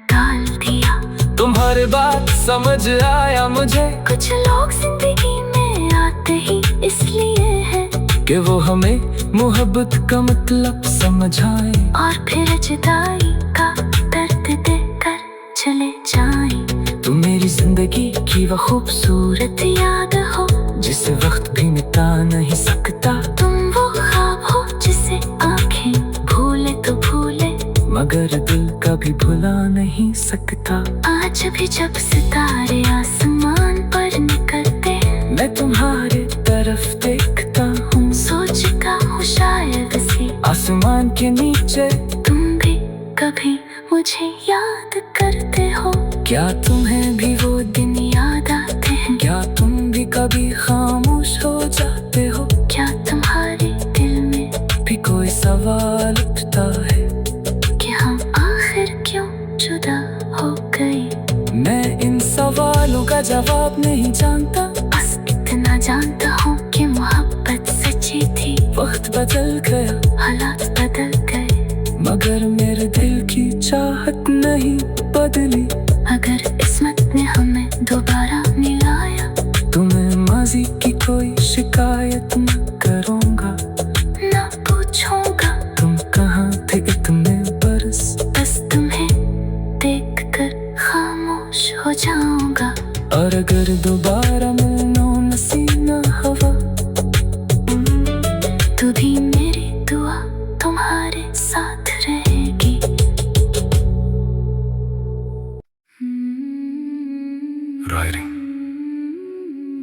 [SPEAKER 2] डाल दिया।
[SPEAKER 1] तुम्हारे बात समझ आया मुझे
[SPEAKER 2] कुछ लोग जिंदगी में आते ही इसलिए है
[SPEAKER 1] कि वो हमें मोहब्बत का मतलब समझाए,
[SPEAKER 2] और फिर जुदाई का दर्द देकर चले जाएं।
[SPEAKER 1] तुम मेरी जिंदगी की वो खूबसूरत
[SPEAKER 2] याद हो
[SPEAKER 1] जिसे वक्त भी मिटा नहीं सकता।
[SPEAKER 2] तुम वो ख्वाब हो जिसे आंखें भूले तो भूले,
[SPEAKER 1] मगर दिल कभी भुला नहीं सकता।
[SPEAKER 2] आज भी जब सितारे आसमान पर निकलते,
[SPEAKER 1] मैं तुम्हारे तरफ देखता हूँ,
[SPEAKER 2] सोचता हूँ शायद से
[SPEAKER 1] आसमान के नीचे
[SPEAKER 2] तुम भी कभी मुझे याद करते हो।
[SPEAKER 1] क्या तुम्हें भी वो दिन
[SPEAKER 2] याद आते हैं,
[SPEAKER 1] क्या तुम भी कभी खामोश हो जाते हो?
[SPEAKER 2] क्या तुम्हारे दिल में
[SPEAKER 1] भी कोई सवाल उठता है
[SPEAKER 2] कि हम आखिर क्यों जुदा हो गए?
[SPEAKER 1] मैं इन सवालों का जवाब नहीं जानता,
[SPEAKER 2] बस इतना जानता हूँ कि मोहब्बत सच्ची थी।
[SPEAKER 1] वक्त बदल गया,
[SPEAKER 2] हालात बदल गए,
[SPEAKER 1] मगर मेरे दिल की चाहत नहीं बदली।
[SPEAKER 2] अगर किस्मत ने हमें दोबारा मिलाया,
[SPEAKER 1] तुम्हें माजी की कोई शिकायत न करूँगा,
[SPEAKER 2] ना पूछूंगा
[SPEAKER 1] तुम कहाँ थे इतने बरस।
[SPEAKER 2] बस तुम्हें देखकर खामोश हो जाऊंगा।
[SPEAKER 1] और अगर दोबारा मिलना नसीब न हवा,
[SPEAKER 2] तू भी मेरी दुआ तुम्हारे साथ रहेगी।
[SPEAKER 4] रायरिंग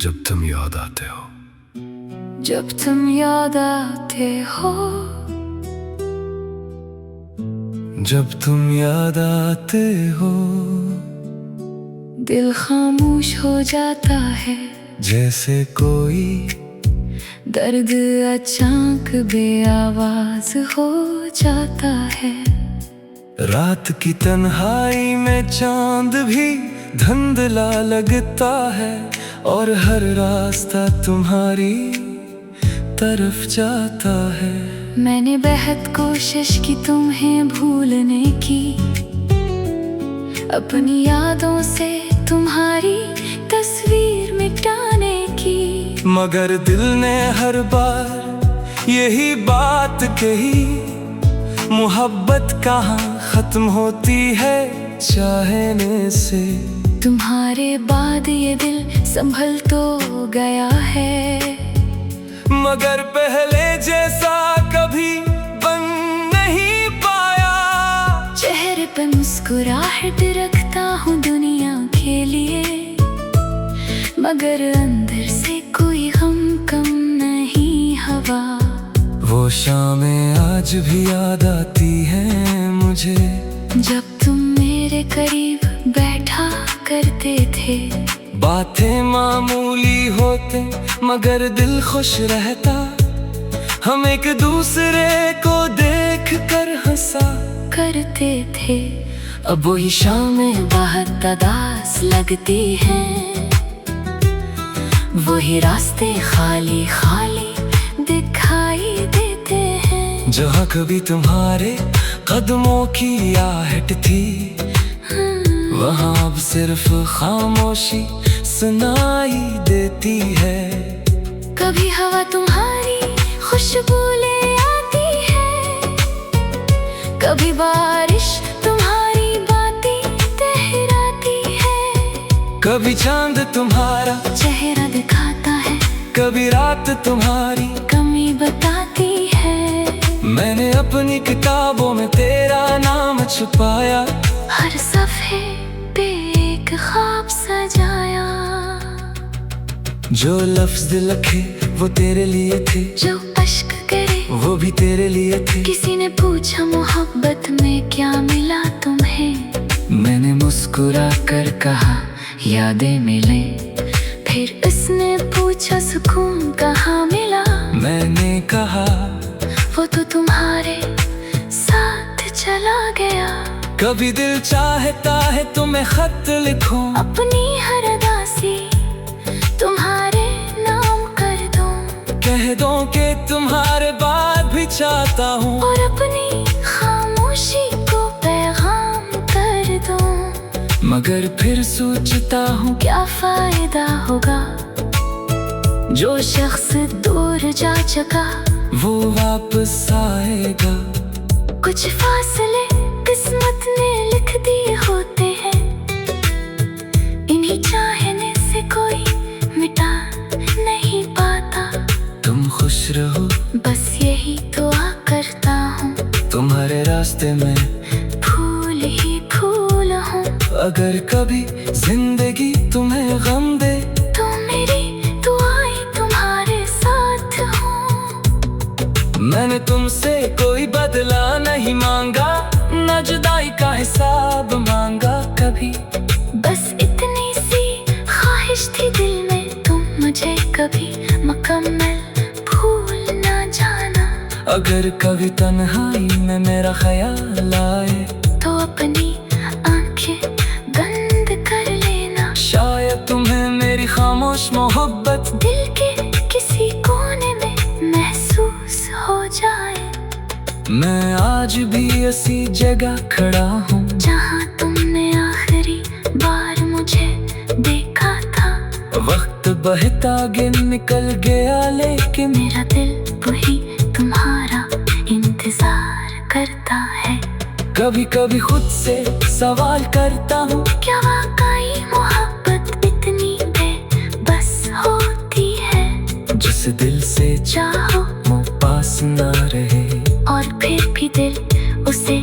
[SPEAKER 4] जब तुम याद आते हो,
[SPEAKER 2] जब तुम याद आते हो,
[SPEAKER 1] जब तुम याद आते हो,
[SPEAKER 2] दिल खामोश हो जाता है,
[SPEAKER 1] जैसे कोई
[SPEAKER 2] दर्द अचानक बेआवाज हो जाता है।
[SPEAKER 3] रात की तन्हाई में चांद भी धुंधला लगता है, और हर रास्ता तुम्हारी तरफ जाता है।
[SPEAKER 2] मैंने बेहद कोशिश की तुम्हें भूलने की, अपनी यादों से तुम्हारी तस्वीर मिटाने की,
[SPEAKER 3] मगर दिल ने हर बार यही बात कही, मोहब्बत कहाँ खत्म होती है चाहने से।
[SPEAKER 2] तुम्हारे बाद ये दिल संभल तो गया है,
[SPEAKER 3] मगर पहले जैसा कभी बन नहीं पाया।
[SPEAKER 2] चेहरे पे मुस्कुराहट रखता हूँ दुनिया के लिए, मगर अंदर से कोई गम कम नहीं हवा।
[SPEAKER 3] वो शामें आज भी याद आती हैं मुझे,
[SPEAKER 2] जब तुम मेरे करीब बैठा करते थे।
[SPEAKER 3] बातें मामूली होते मगर दिल खुश रहता, हम एक दूसरे को देख कर हंसा
[SPEAKER 2] करते थे। अब वही शामें बहुत उदास लगती हैं, वही रास्ते खाली खाली दिखाई देते हैं।
[SPEAKER 3] जहाँ कभी तुम्हारे कदमों की आहट थी, वहाँ अब सिर्फ खामोशी सुनाई देती है।
[SPEAKER 2] कभी हवा तुम्हारी खुशबू ले आती है, कभी बारिश तुम्हारी बातें तहराती है।
[SPEAKER 3] कभी चांद तुम्हारा
[SPEAKER 2] चेहरा दिखाता है,
[SPEAKER 3] कभी रात तुम्हारी
[SPEAKER 2] कमी बताती है।
[SPEAKER 3] मैंने अपनी किताबों में तेरा नाम छुपाया,
[SPEAKER 2] हर सफ़े पे एक ख्वाब सजाया।
[SPEAKER 3] जो लफ्ज लिखे वो तेरे लिए थे,
[SPEAKER 2] जो अश्क करे
[SPEAKER 3] वो भी तेरे लिए थे।
[SPEAKER 2] किसी ने पूछा मोहब्बत में क्या मिला तुम्हें,
[SPEAKER 3] मैंने मुस्कुरा कर कहा यादें मिले।
[SPEAKER 2] फिर इसने पूछा सुकून कहाँ मिला,
[SPEAKER 3] मैंने कहा
[SPEAKER 2] वो तो तुम्हारे साथ चला गया।
[SPEAKER 3] कभी दिल चाहता है तुम्हें खत लिखूं,
[SPEAKER 2] अपनी हर उदासी तुम्हारे नाम कर दूं,
[SPEAKER 3] कह दो कि तुम्हारे बाद भी चाहता हूँ,
[SPEAKER 2] और अपनी खामोशी को पैगाम कर दूं।
[SPEAKER 3] मगर फिर सोचता हूँ
[SPEAKER 2] क्या फायदा होगा, जो शख्स दूर जा चुका
[SPEAKER 3] वो वापस आएगा।
[SPEAKER 2] कुछ फासले किस्मत ने लिख दिए होते हैं, इन्हीं चाहने से कोई मिटा नहीं पाता।
[SPEAKER 3] तुम खुश रहो
[SPEAKER 2] बस यही दुआ करता हूँ,
[SPEAKER 3] तुम्हारे रास्ते में
[SPEAKER 2] फूल ही फूल हूँ।
[SPEAKER 3] अगर कभी जिंदगी तुम्हें गम दे
[SPEAKER 2] तो मेरी दुआएं तुम्हारे साथ हूँ।
[SPEAKER 3] मैंने तुमसे कोई बदला नहीं मांगा, न जुदाई का हिसाब मांगा कभी।
[SPEAKER 2] बस इतनी सी ख्वाहिश थी दिल में, तुम मुझे कभी मुकम्मल भूल ना जाना।
[SPEAKER 3] अगर कभी तन्हाई में मेरा ख्याल आए
[SPEAKER 2] तो अपनी आंखें बंद कर लेना,
[SPEAKER 3] शायद तुम्हें मेरी खामोश मोहब्बत
[SPEAKER 2] दिल के किसी कोने में महसूस हो जाए।
[SPEAKER 3] मैं आज भी ऐसी जगह खड़ा हूँ
[SPEAKER 2] जहाँ तुमने आखिरी बार मुझे देखा था।
[SPEAKER 3] वक्त बहता आगे निकल गया लेकिन
[SPEAKER 2] मेरा दिल वही तुम्हारा इंतजार करता है।
[SPEAKER 3] कभी कभी खुद से सवाल करता हूँ,
[SPEAKER 2] क्या वाकई मोहब्बत इतनी बेबस होती है,
[SPEAKER 3] जिस दिल से
[SPEAKER 2] चाहो
[SPEAKER 3] वो पास ना रहे
[SPEAKER 2] और फिर भी दिल उसे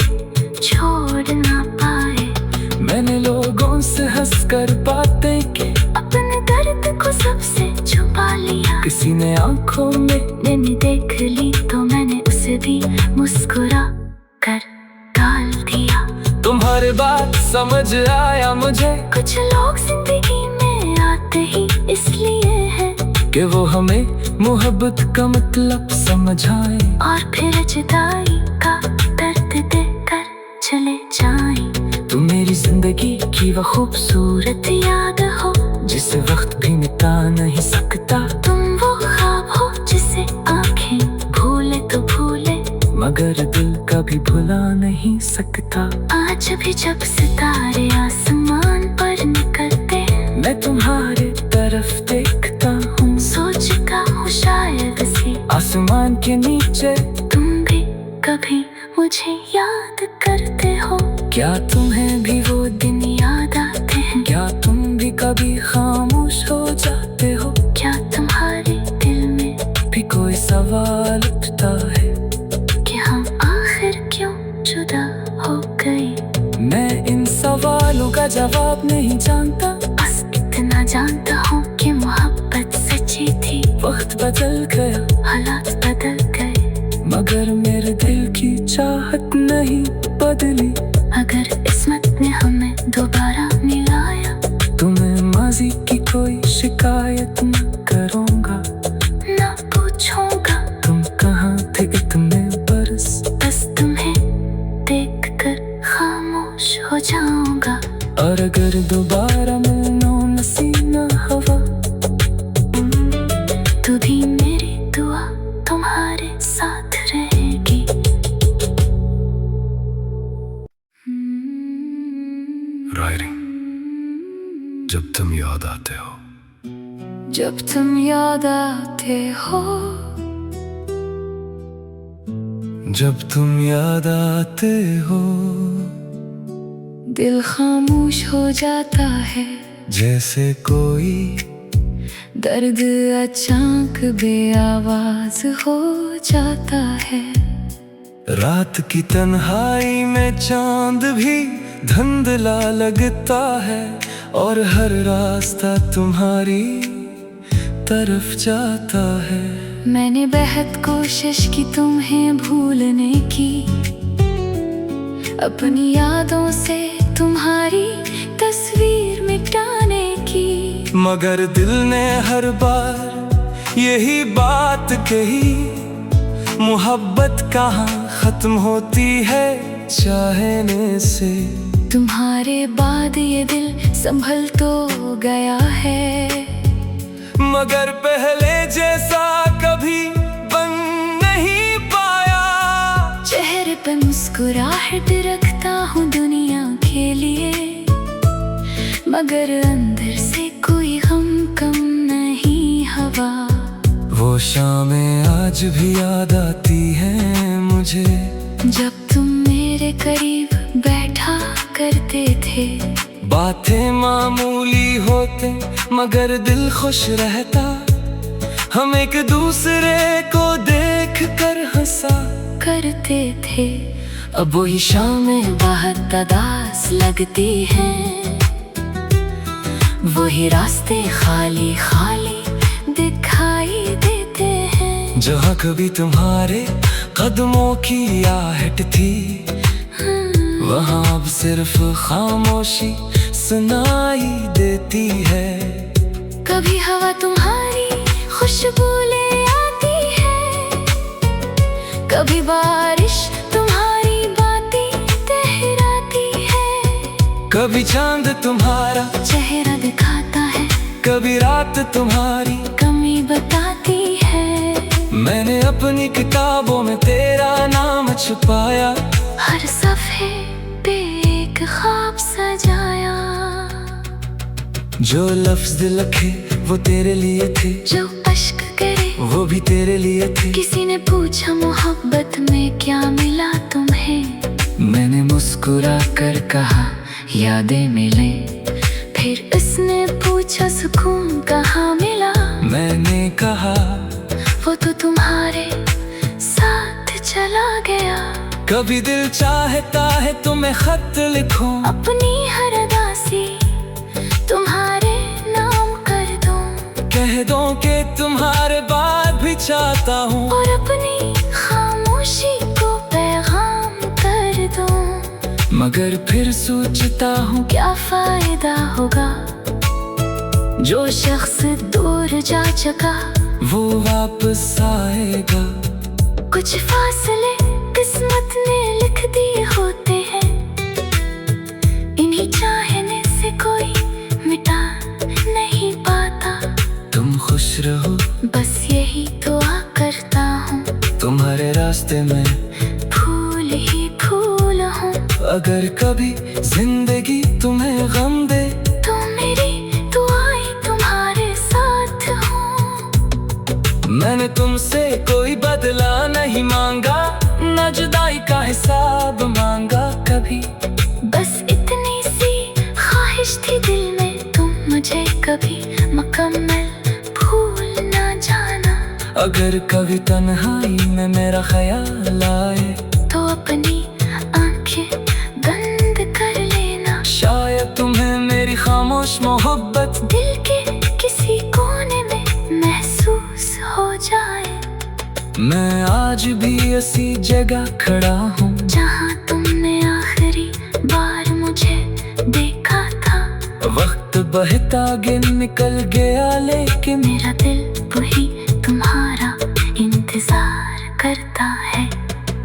[SPEAKER 2] छोड़ ना पाए।
[SPEAKER 3] मैंने लोगों से हंसकर बातें की,
[SPEAKER 2] अपने दर्द को सबसे छुपा लिया।
[SPEAKER 3] किसी ने आंखों में
[SPEAKER 2] मैंने देख ली तो मैंने उसे भी मुस्कुरा कर डाल दिया।
[SPEAKER 3] तुम्हारे बात समझ आया मुझे,
[SPEAKER 2] कुछ लोग जिंदगी में आते ही इसलिए हैं
[SPEAKER 3] कि वो हमें मोहब्बत का मतलब समझाए,
[SPEAKER 2] और फिर जुदाई का दर्द देकर चले जाएं।
[SPEAKER 3] तुम मेरी जिंदगी की वो खूबसूरत
[SPEAKER 2] याद हो
[SPEAKER 3] जिसे वक्त भी मिटा नहीं सकता।
[SPEAKER 2] तुम वो ख्वाब हो जिसे आंखें भूले तो भूले,
[SPEAKER 3] मगर दिल कभी भुला नहीं सकता।
[SPEAKER 2] आज भी जब सितारे आसमान पर निकलते,
[SPEAKER 3] मैं तुम्हारे तरफ देखता हूँ,
[SPEAKER 2] सोचता हूँ शायद से
[SPEAKER 3] आसमान के नीचे
[SPEAKER 2] तुम भी कभी मुझे याद करते हो।
[SPEAKER 3] क्या तुम्हें भी वो दिन
[SPEAKER 2] याद आते हैं?
[SPEAKER 3] क्या तुम भी कभी खामोश हो जाते हो?
[SPEAKER 2] क्या तुम्हारे दिल में
[SPEAKER 3] भी कोई सवाल उठता है
[SPEAKER 2] कि हम आखिर क्यों जुदा हो गए?
[SPEAKER 3] मैं इन सवालों का जवाब नहीं जानता,
[SPEAKER 2] बस इतना जानता हूँ कि मोहब्बत सच्ची थी।
[SPEAKER 3] वक्त बदल गया,
[SPEAKER 2] हालात बदल गए,
[SPEAKER 3] मगर मेरे दिल की चाहत नहीं बदली।
[SPEAKER 2] अगर किस्मत ने हमें दोबारा मिलाया,
[SPEAKER 3] तुम्हें माजी की कोई शिकायत न करूँगा,
[SPEAKER 2] ना पूछूंगा
[SPEAKER 3] तुम कहाँ थे इतने बरस।
[SPEAKER 2] बस तुम्हें देखकर खामोश हो जाऊंगा।
[SPEAKER 3] और अगर दोबारा मिलना नसीब न हवा,
[SPEAKER 2] तू भी मेरी दुआ तुम्हारे साथ रहेगी।
[SPEAKER 4] रायरिंग जब तुम याद आते हो,
[SPEAKER 2] जब तुम याद आते हो,
[SPEAKER 3] जब तुम याद आते हो,
[SPEAKER 2] दिल खामोश हो जाता है,
[SPEAKER 3] जैसे कोई
[SPEAKER 2] दर्द अचानक बेआवाज हो जाता है।
[SPEAKER 3] रात की तन्हाई में चांद भी धुंधला लगता है, और हर रास्ता तुम्हारी तरफ जाता है।
[SPEAKER 2] मैंने बेहद कोशिश की तुम्हें भूलने की, अपनी यादों से तुम्हारी तस्वीर मिटाने की,
[SPEAKER 3] मगर दिल ने हर बार यही बात कही, मोहब्बत कहाँ खत्म होती है चाहने से।
[SPEAKER 2] तुम्हारे बाद ये दिल संभल तो गया है,
[SPEAKER 3] मगर पहले जैसा कभी बन नहीं पाया।
[SPEAKER 2] चेहरे पे मुस्कुराहट रखता हूँ दुनिया के लिए, मगर अंदर से कोई गम कम नहीं हवा।
[SPEAKER 3] वो शामें आज भी याद आती हैं मुझे,
[SPEAKER 2] जब तुम मेरे करीब बैठा करते थे।
[SPEAKER 3] बातें मामूली होते मगर दिल खुश रहता, हम एक दूसरे को देख कर हंसा
[SPEAKER 2] करते थे। अब वही शामें बहुत उदास लगती हैं, वही रास्ते खाली खाली दिखाई देते हैं।
[SPEAKER 3] जहाँ कभी तुम्हारे कदमों की आहट थी, वहाँ अब सिर्फ खामोशी सुनाई देती है।
[SPEAKER 2] कभी हवा तुम्हारी खुशबू ले आती है, कभी बारिश तुम्हारी बातें ठहराती है।
[SPEAKER 3] कभी चांद तुम्हारा
[SPEAKER 2] चेहरा दिखाता है,
[SPEAKER 3] कभी रात तुम्हारी
[SPEAKER 2] कमी बताती है।
[SPEAKER 3] मैंने अपनी किताबों में तेरा नाम छुपाया,
[SPEAKER 2] हर सफ़े पे एक ख्वाब सजाया।
[SPEAKER 3] जो लफ्ज लिखे वो तेरे लिए थे,
[SPEAKER 2] जो अश्क करे
[SPEAKER 3] वो भी तेरे लिए थे।
[SPEAKER 2] किसी ने पूछा मोहब्बत में क्या मिला तुम्हें,
[SPEAKER 3] मैंने मुस्कुरा कर कहा यादें मिले।
[SPEAKER 2] फिर उसने पूछा सुकून कहाँ मिला,
[SPEAKER 3] मैंने कहा
[SPEAKER 2] वो तो तुम्हारे साथ चला गया।
[SPEAKER 3] कभी दिल चाहता है तुम्हें खत लिखूं,
[SPEAKER 2] अपनी हर उदासी तुम्हारे नाम कर दूं,
[SPEAKER 3] कह दो कि तुम्हारे बाद भी चाहता हूँ,
[SPEAKER 2] और अपनी खामोशी को पैगाम कर दूं।
[SPEAKER 3] मगर फिर सोचता हूँ
[SPEAKER 2] क्या फायदा होगा जो शख्स दूर जा चुका
[SPEAKER 3] वो वापस आएगा।
[SPEAKER 2] कुछ फासले किस्मत ने लिख दिए होते हैं, इन्हीं चाहने से कोई मिटा नहीं पाता।
[SPEAKER 3] तुम खुश रहो
[SPEAKER 2] बस यही दुआ करता हूँ,
[SPEAKER 3] तुम्हारे रास्ते में
[SPEAKER 2] फूल ही फूल हूँ।
[SPEAKER 3] अगर कभी जिंदगी तुम्हें गम दे
[SPEAKER 2] तो मेरी दुआएं तुम्हारे साथ हूँ।
[SPEAKER 3] मैंने तुमसे कोई बदला नहीं मांगा, न जुदाई का हिसाब मांगा कभी।
[SPEAKER 2] बस इतनी सी ख्वाहिश थी दिल में, तुम मुझे कभी मुकम्मल भूल ना जाना।
[SPEAKER 3] अगर कभी तन्हाई में मेरा ख्याल आए
[SPEAKER 2] तो अपनी आंखें बंद कर लेना।
[SPEAKER 3] शायद तुम्हें मेरी खामोश मोहब्बत
[SPEAKER 2] दिल के किसी कोने में महसूस हो जाए।
[SPEAKER 3] मैं आज भी ऐसी जगह खड़ा हूँ
[SPEAKER 2] जहाँ तुमने आखिरी बार मुझे देखा था।
[SPEAKER 3] वक्त बहता आगे निकल गया लेकिन
[SPEAKER 2] मेरा दिल वही तुम्हारा इंतजार करता है।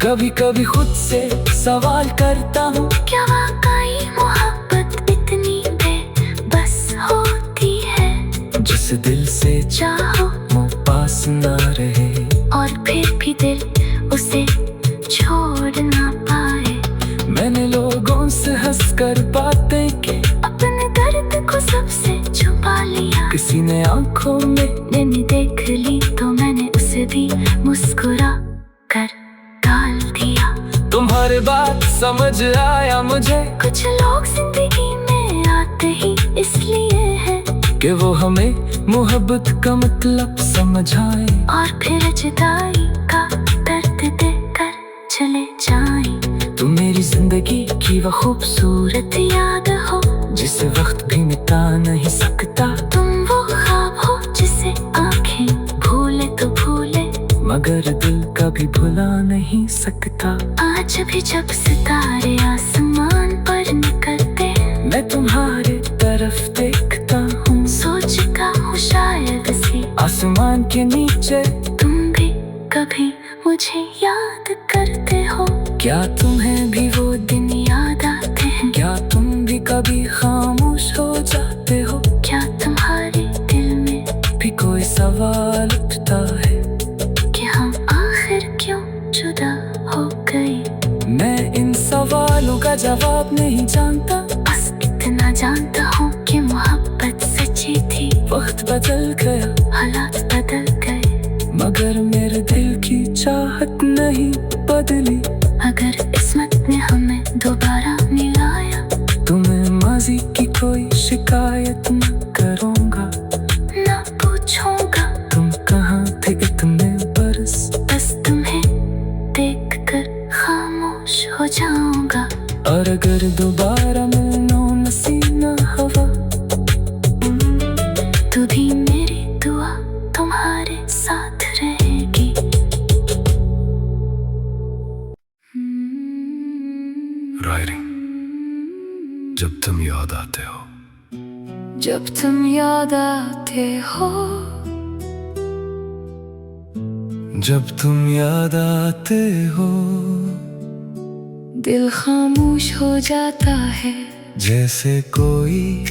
[SPEAKER 3] कभी कभी खुद से सवाल करता हूँ,
[SPEAKER 2] क्या वाकई मोहब्बत इतनी बेबस होती है?
[SPEAKER 3] जिस दिल से
[SPEAKER 2] चाहो
[SPEAKER 3] वो पास ना रहे
[SPEAKER 2] और फिर भी दिल उसे छोड़ ना पाए।
[SPEAKER 3] मैंने लोगों से हंसकर बातें की,
[SPEAKER 2] अपने दर्द को सबसे छुपा लिया।
[SPEAKER 3] किसी ने आंखों में
[SPEAKER 2] मैंने देख ली तो मैंने उसे भी मुस्कुरा कर डाल दिया।
[SPEAKER 3] तुम्हारे बात समझ आया मुझे
[SPEAKER 2] कुछ लोग जिंदगी में आते ही इसलिए है
[SPEAKER 3] कि वो हमें मोहब्बत का मतलब समझाए,
[SPEAKER 2] और फिर जुदाई का दर्द देकर चले जाएं।
[SPEAKER 3] तुम मेरी जिंदगी की वो खूबसूरत
[SPEAKER 2] याद हो
[SPEAKER 3] जिसे वक्त भी मिटा नहीं सकता।
[SPEAKER 2] तुम वो ख्वाब हो जिसे आंखें भूले तो भूले,
[SPEAKER 3] मगर दिल कभी भुला नहीं सकता।
[SPEAKER 2] आज भी जब सितारे आसमान पर निकलते
[SPEAKER 3] मैं तुम्हारे तरफ देखता हूँ,
[SPEAKER 2] सोचता हूँ शायद से
[SPEAKER 3] आसमान के नीचे
[SPEAKER 2] तुम भी कभी मुझे याद करते हो।
[SPEAKER 3] क्या तुम्हें भी वो दिन
[SPEAKER 2] याद आते हैं?
[SPEAKER 3] क्या तुम भी कभी खामोश हो जाते हो?
[SPEAKER 2] क्या तुम्हारे दिल में
[SPEAKER 3] भी कोई सवाल उठता है
[SPEAKER 2] कि हम आखिर क्यों जुदा हो गए?
[SPEAKER 3] मैं इन सवालों का जवाब नहीं जानता,
[SPEAKER 2] बस इतना जानता हूँ कि मोहब्बत सच्ची थी।
[SPEAKER 3] वक्त बदल गया
[SPEAKER 2] हालात बदल गए,
[SPEAKER 3] मगर मेरे दिल की चाहत नहीं बदली।
[SPEAKER 2] अगर किस्मत ने हमें दोबारा मिलाया
[SPEAKER 3] तुम्हें माजी की कोई शिकायत न करूँगा,
[SPEAKER 2] ना पूछूंगा
[SPEAKER 3] तुम कहाँ थे इतने बरस।
[SPEAKER 2] बस तुम्हें देखकर खामोश हो जाऊंगा।
[SPEAKER 3] और अगर दोबारा मिलना नसीब न हुआ
[SPEAKER 2] तो भी मेरी दुआ तुम्हारे साथ रहेगी।
[SPEAKER 4] राइटिंग जब तुम याद आते हो।
[SPEAKER 2] जब तुम याद आते हो,
[SPEAKER 3] जब तुम याद आते हो,
[SPEAKER 2] दिल खामोश हो जाता है।
[SPEAKER 3] जैसे कोई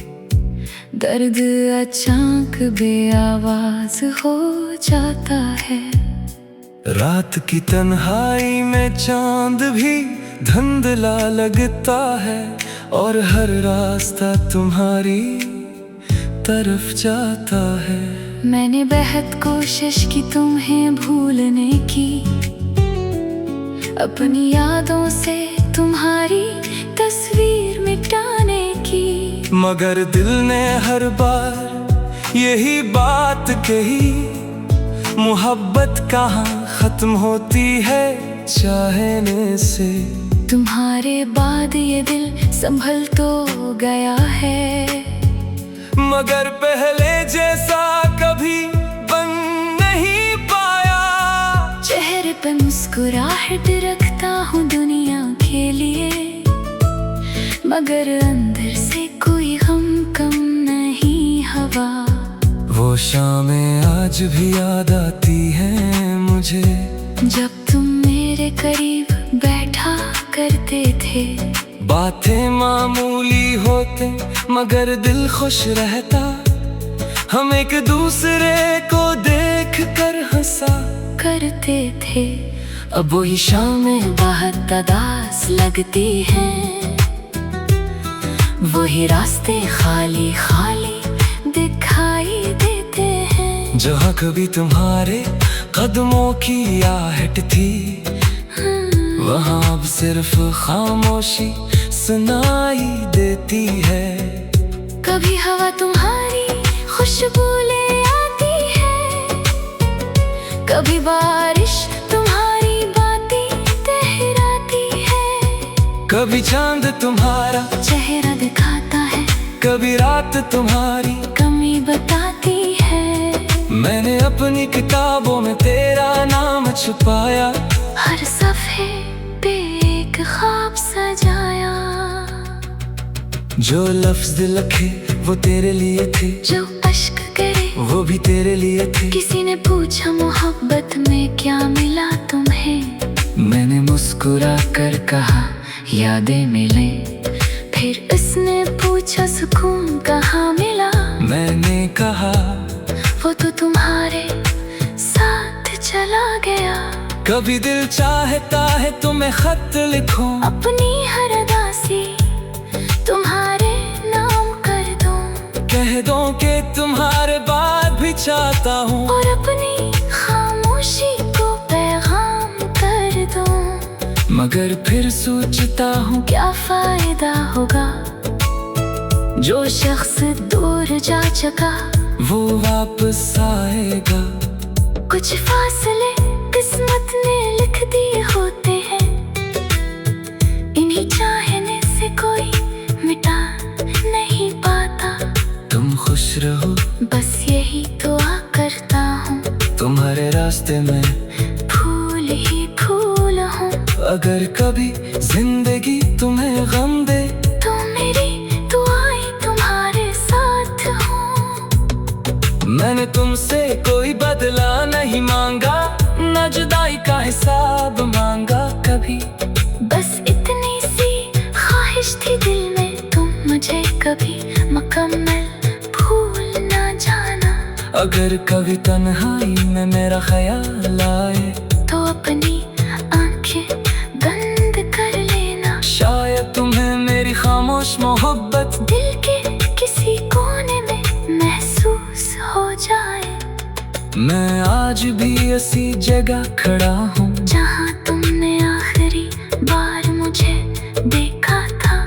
[SPEAKER 2] दर्द अचानक बेआवाज हो जाता है।
[SPEAKER 3] रात की तन्हाई में चांद भी धुंधला लगता है, और हर रास्ता तुम्हारी तरफ जाता है।
[SPEAKER 2] मैंने बेहद कोशिश की तुम्हें भूलने की, अपनी यादों से तुम्हारी तस्वीर मिटाने की,
[SPEAKER 3] मगर दिल ने हर बार यही बात कही, मोहब्बत कहाँ खत्म होती है चाहने से।
[SPEAKER 2] तुम्हारे बाद ये दिल संभल तो गया है,
[SPEAKER 3] मगर पहले जैसा कभी बन नहीं पाया।
[SPEAKER 2] चेहरे पे मुस्कुराहट रखता हूँ दुनिया के लिए, मगर अंदर से कोई गम कम नहीं हवा।
[SPEAKER 3] वो शामें आज भी याद आती हैं मुझे,
[SPEAKER 2] जब तुम मेरे करीब बैठा करते थे।
[SPEAKER 3] बातें मामूली होते मगर दिल खुश रहता, हम एक दूसरे को देख कर हंसा
[SPEAKER 2] करते थे। अब वही शामें बहुत उदास लगती हैं, वही रास्ते खाली खाली दिखाई देते हैं।
[SPEAKER 3] जहाँ कभी तुम्हारे कदमों की आहट थी, वहाँ अब सिर्फ खामोशी सुनाई देती है।
[SPEAKER 2] कभी हवा तुम्हारी खुशबू ले आती है, कभी बारिश तुम्हारी बातें ठहराती है।
[SPEAKER 3] कभी चांद तुम्हारा
[SPEAKER 2] चेहरा दिखाता है,
[SPEAKER 3] कभी रात तुम्हारी
[SPEAKER 2] कमी बताती है।
[SPEAKER 3] मैंने अपनी किताबों में तेरा नाम छुपाया,
[SPEAKER 2] हर सफ़े पे एक ख्वाब सजाया।
[SPEAKER 3] जो लफ्ज लिखे वो तेरे लिए थे,
[SPEAKER 2] जो अश्क करे
[SPEAKER 3] वो भी तेरे लिए थे।
[SPEAKER 2] किसी ने पूछा मोहब्बत में क्या मिला तुम्हें,
[SPEAKER 3] मैंने मुस्कुरा कर कहा यादें मिले।
[SPEAKER 2] फिर उसने पूछा सुकून कहाँ मिला,
[SPEAKER 3] मैंने कहा
[SPEAKER 2] वो तो तुम्हारे साथ चला गया।
[SPEAKER 3] कभी दिल चाहता है तुम्हें खत लिखूं,
[SPEAKER 2] अपनी हर उदासी तुम्हारे नाम कर दूं,
[SPEAKER 3] कह दो कि तुम्हारे बाद भी चाहता हूँ,
[SPEAKER 2] और अपनी खामोशी को पैगाम कर दूं।
[SPEAKER 3] मगर फिर सोचता हूँ
[SPEAKER 2] क्या फायदा होगा, जो शख्स दूर जा चुका
[SPEAKER 3] वो वापस आएगा।
[SPEAKER 2] कुछ फासले किस्मत ने लिख दिए होते हैं, इन्हीं चाहने से कोई मिटा नहीं पाता।
[SPEAKER 3] तुम खुश रहो
[SPEAKER 2] बस यही दुआ करता हूँ,
[SPEAKER 3] तुम्हारे रास्ते में
[SPEAKER 2] फूल ही फूल हूँ।
[SPEAKER 3] अगर कभी जिंदगी तुम्हें गम दे
[SPEAKER 2] तो मेरी दुआएं तुम्हारे साथ हों।
[SPEAKER 3] मैंने तुमसे कोई बदला नहीं मांगा, न जुदाई का हिसाब मांगा कभी।
[SPEAKER 2] बस इतनी सी ख्वाहिश थी दिल में, तुम मुझे कभी मुकम्मल भूल ना जाना।
[SPEAKER 3] अगर कभी तन्हाई में मेरा ख्याल आए
[SPEAKER 2] तो अपनी आंखें बंद कर लेना,
[SPEAKER 3] शायद तुम्हें मेरी खामोश मोहब्बत
[SPEAKER 2] दिल के किसी कोने में महसूस हो जाए।
[SPEAKER 3] मैं आज भी ऐसी जगह खड़ा हूँ
[SPEAKER 2] जहाँ तुमने आखिरी बार मुझे देखा था।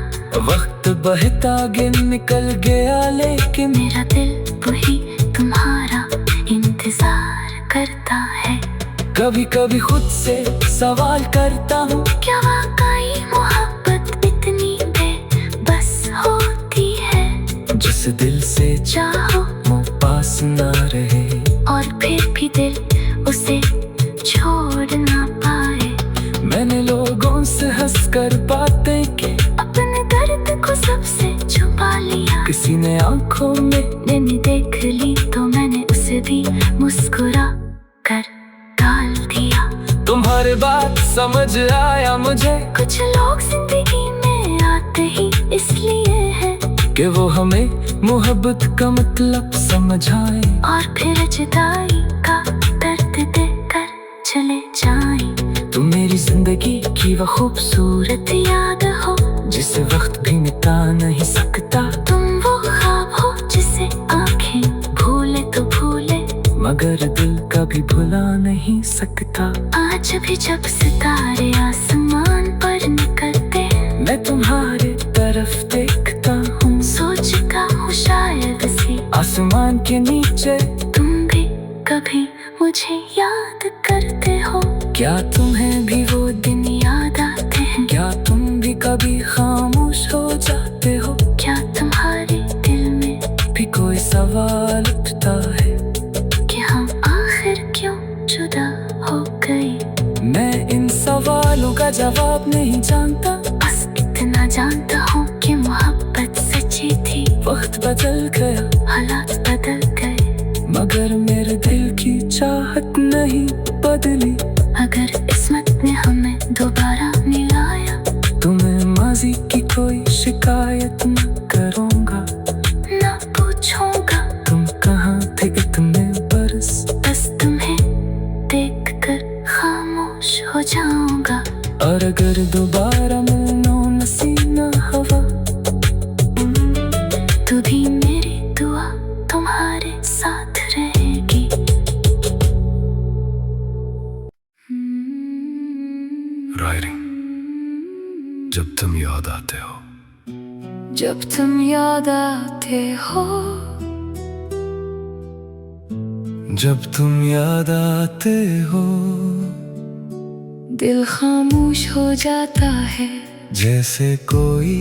[SPEAKER 3] वक्त बहता आगे निकल गया लेकिन
[SPEAKER 2] मेरा दिल वही तुम्हारा इंतजार करता है।
[SPEAKER 3] कभी कभी खुद से सवाल करता हूँ,
[SPEAKER 2] क्या वाकई मोहब्बत इतनी बेबस होती है,
[SPEAKER 3] जिस दिल से
[SPEAKER 2] चाहो
[SPEAKER 3] वो पास ना रहे
[SPEAKER 2] और फिर भी दिल उसे छोड़ ना पाए।
[SPEAKER 3] मैंने लोगों से हंसकर बातें की,
[SPEAKER 2] अपने दर्द को सबसे छुपा लिया।
[SPEAKER 3] किसी ने आंखों में
[SPEAKER 2] मैंने देख ली तो मैंने उसे भी मुस्कुरा कर डाल दिया।
[SPEAKER 3] तुम्हारे बात समझ आया मुझे,
[SPEAKER 2] कुछ लोग जिंदगी में आते ही इसलिए है
[SPEAKER 3] कि वो हमें मोहब्बत का मतलब समझाए,
[SPEAKER 2] और फिर जुदाई का दर्द देकर चले जाएं।
[SPEAKER 3] तुम मेरी जिंदगी की वो खूबसूरत
[SPEAKER 2] याद हो
[SPEAKER 3] जिसे वक्त भी मिटा नहीं सकता।
[SPEAKER 2] तुम वो ख्वाब हो जिसे आंखें भूले तो भूले,
[SPEAKER 3] मगर दिल कभी भुला नहीं सकता।
[SPEAKER 2] आज भी जब सितारे आसमान पर निकलते,
[SPEAKER 3] मैं तुम्हारे तरफ देखता हूँ,
[SPEAKER 2] सोचता हूँ शायद से
[SPEAKER 3] आसमान के नीचे
[SPEAKER 2] तुम भी कभी मुझे याद करते हो।
[SPEAKER 3] क्या तुम्हें भी वो दिन
[SPEAKER 2] याद आते हैं,
[SPEAKER 3] क्या तुम भी कभी खामोश हो जाते हो?
[SPEAKER 2] क्या तुम्हारे दिल में
[SPEAKER 3] भी कोई सवाल उठता है
[SPEAKER 2] कि हम आखिर क्यों जुदा हो गए?
[SPEAKER 3] मैं इन सवालों का जवाब नहीं जानता,
[SPEAKER 2] बस इतना जानता हूँ कि मोहब्बत सच्ची थी।
[SPEAKER 3] वक्त बदल गया,
[SPEAKER 2] हालात बदल गए,
[SPEAKER 1] मगर मेरे दिल की चाहत नहीं बदली।
[SPEAKER 2] अगर किस्मत ने हमें दोबारा मिलाया,
[SPEAKER 1] तुम्हें माजी की कोई शिकायत न करूँगा।
[SPEAKER 2] ना पूछूंगा
[SPEAKER 1] तुम कहाँ थे इतने बरस,
[SPEAKER 2] बस तुम्हें देखकर खामोश हो जाऊंगा।
[SPEAKER 1] और अगर दोबारा मिलना नसीब न हवा,
[SPEAKER 2] तू भी मेरी दुआ तुम्हारे साथ रहेगी।
[SPEAKER 4] राइटिंग जब तुम याद आते हो।
[SPEAKER 2] जब तुम याद आते हो,
[SPEAKER 1] जब तुम याद आते हो,
[SPEAKER 2] दिल खामोश हो जाता है।
[SPEAKER 1] जैसे कोई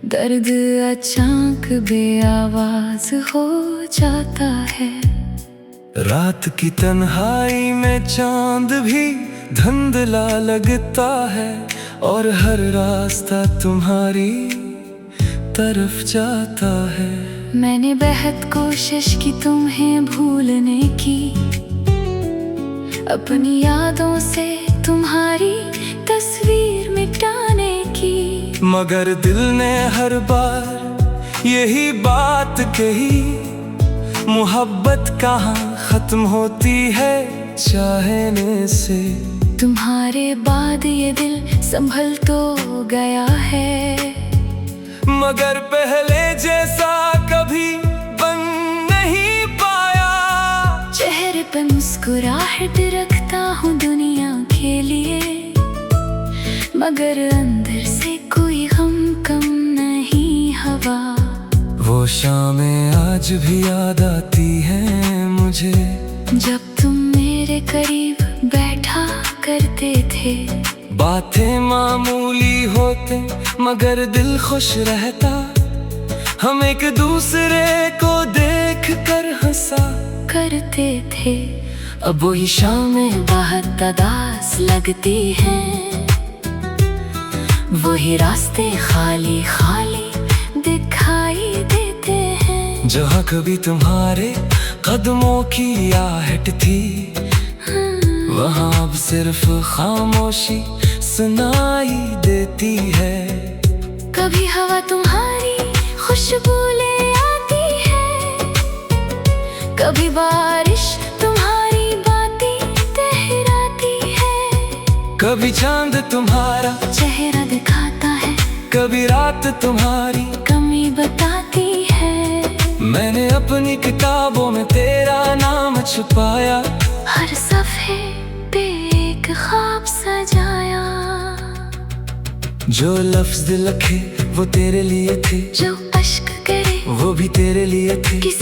[SPEAKER 2] दर्द अचानक बेआवाज हो जाता है।
[SPEAKER 1] रात की तन्हाई में चांद भी धुंधला लगता है, और हर रास्ता तुम्हारी तरफ जाता है।
[SPEAKER 2] मैंने बेहद कोशिश की तुम्हें भूलने की, अपनी यादों से तुम्हारी तस्वीर मिटाने की।
[SPEAKER 1] मगर दिल ने हर बार यही बात कही, मोहब्बत कहाँ खत्म होती है चाहने से।
[SPEAKER 2] तुम्हारे बाद ये दिल संभल तो गया है,
[SPEAKER 1] मगर पहले जैसा कभी बन नहीं पाया।
[SPEAKER 2] चेहरे पे मुस्कुराहट रखता हूँ दुनिया के लिए, मगर अंदर से कोई गम कम नहीं हवा।
[SPEAKER 1] वो शामें आज भी याद आती हैं मुझे,
[SPEAKER 2] जब तुम मेरे करीब बैठा करते थे।
[SPEAKER 1] बातें मामूली होते मगर दिल खुश रहता, हम एक दूसरे को देख कर हंसा
[SPEAKER 2] करते थे। अब वही शामें बहुत उदास लगती हैं, वही रास्ते खाली खाली दिखाई देते हैं।
[SPEAKER 1] जहाँ कभी तुम्हारे कदमों की आहट थी, वहाँ अब सिर्फ खामोशी सुनाई देती है।
[SPEAKER 2] कभी हवा तुम्हारी खुशबू ले आती है, कभी बारिश तुम्हारी बातें तहराती है।
[SPEAKER 1] कभी चांद तुम्हारा
[SPEAKER 2] चेहरा दिखाता है,
[SPEAKER 1] कभी रात तुम्हारी
[SPEAKER 2] कमी बताती है।
[SPEAKER 1] मैंने अपनी किताबों में तेरा नाम छुपाया,
[SPEAKER 2] हर सफ़े पे एक ख्वाब सजाया।
[SPEAKER 1] जो लफ्ज लिखे वो तेरे लिए थे,
[SPEAKER 2] जो अश्क करे
[SPEAKER 1] वो भी तेरे लिए थे।
[SPEAKER 2] किसी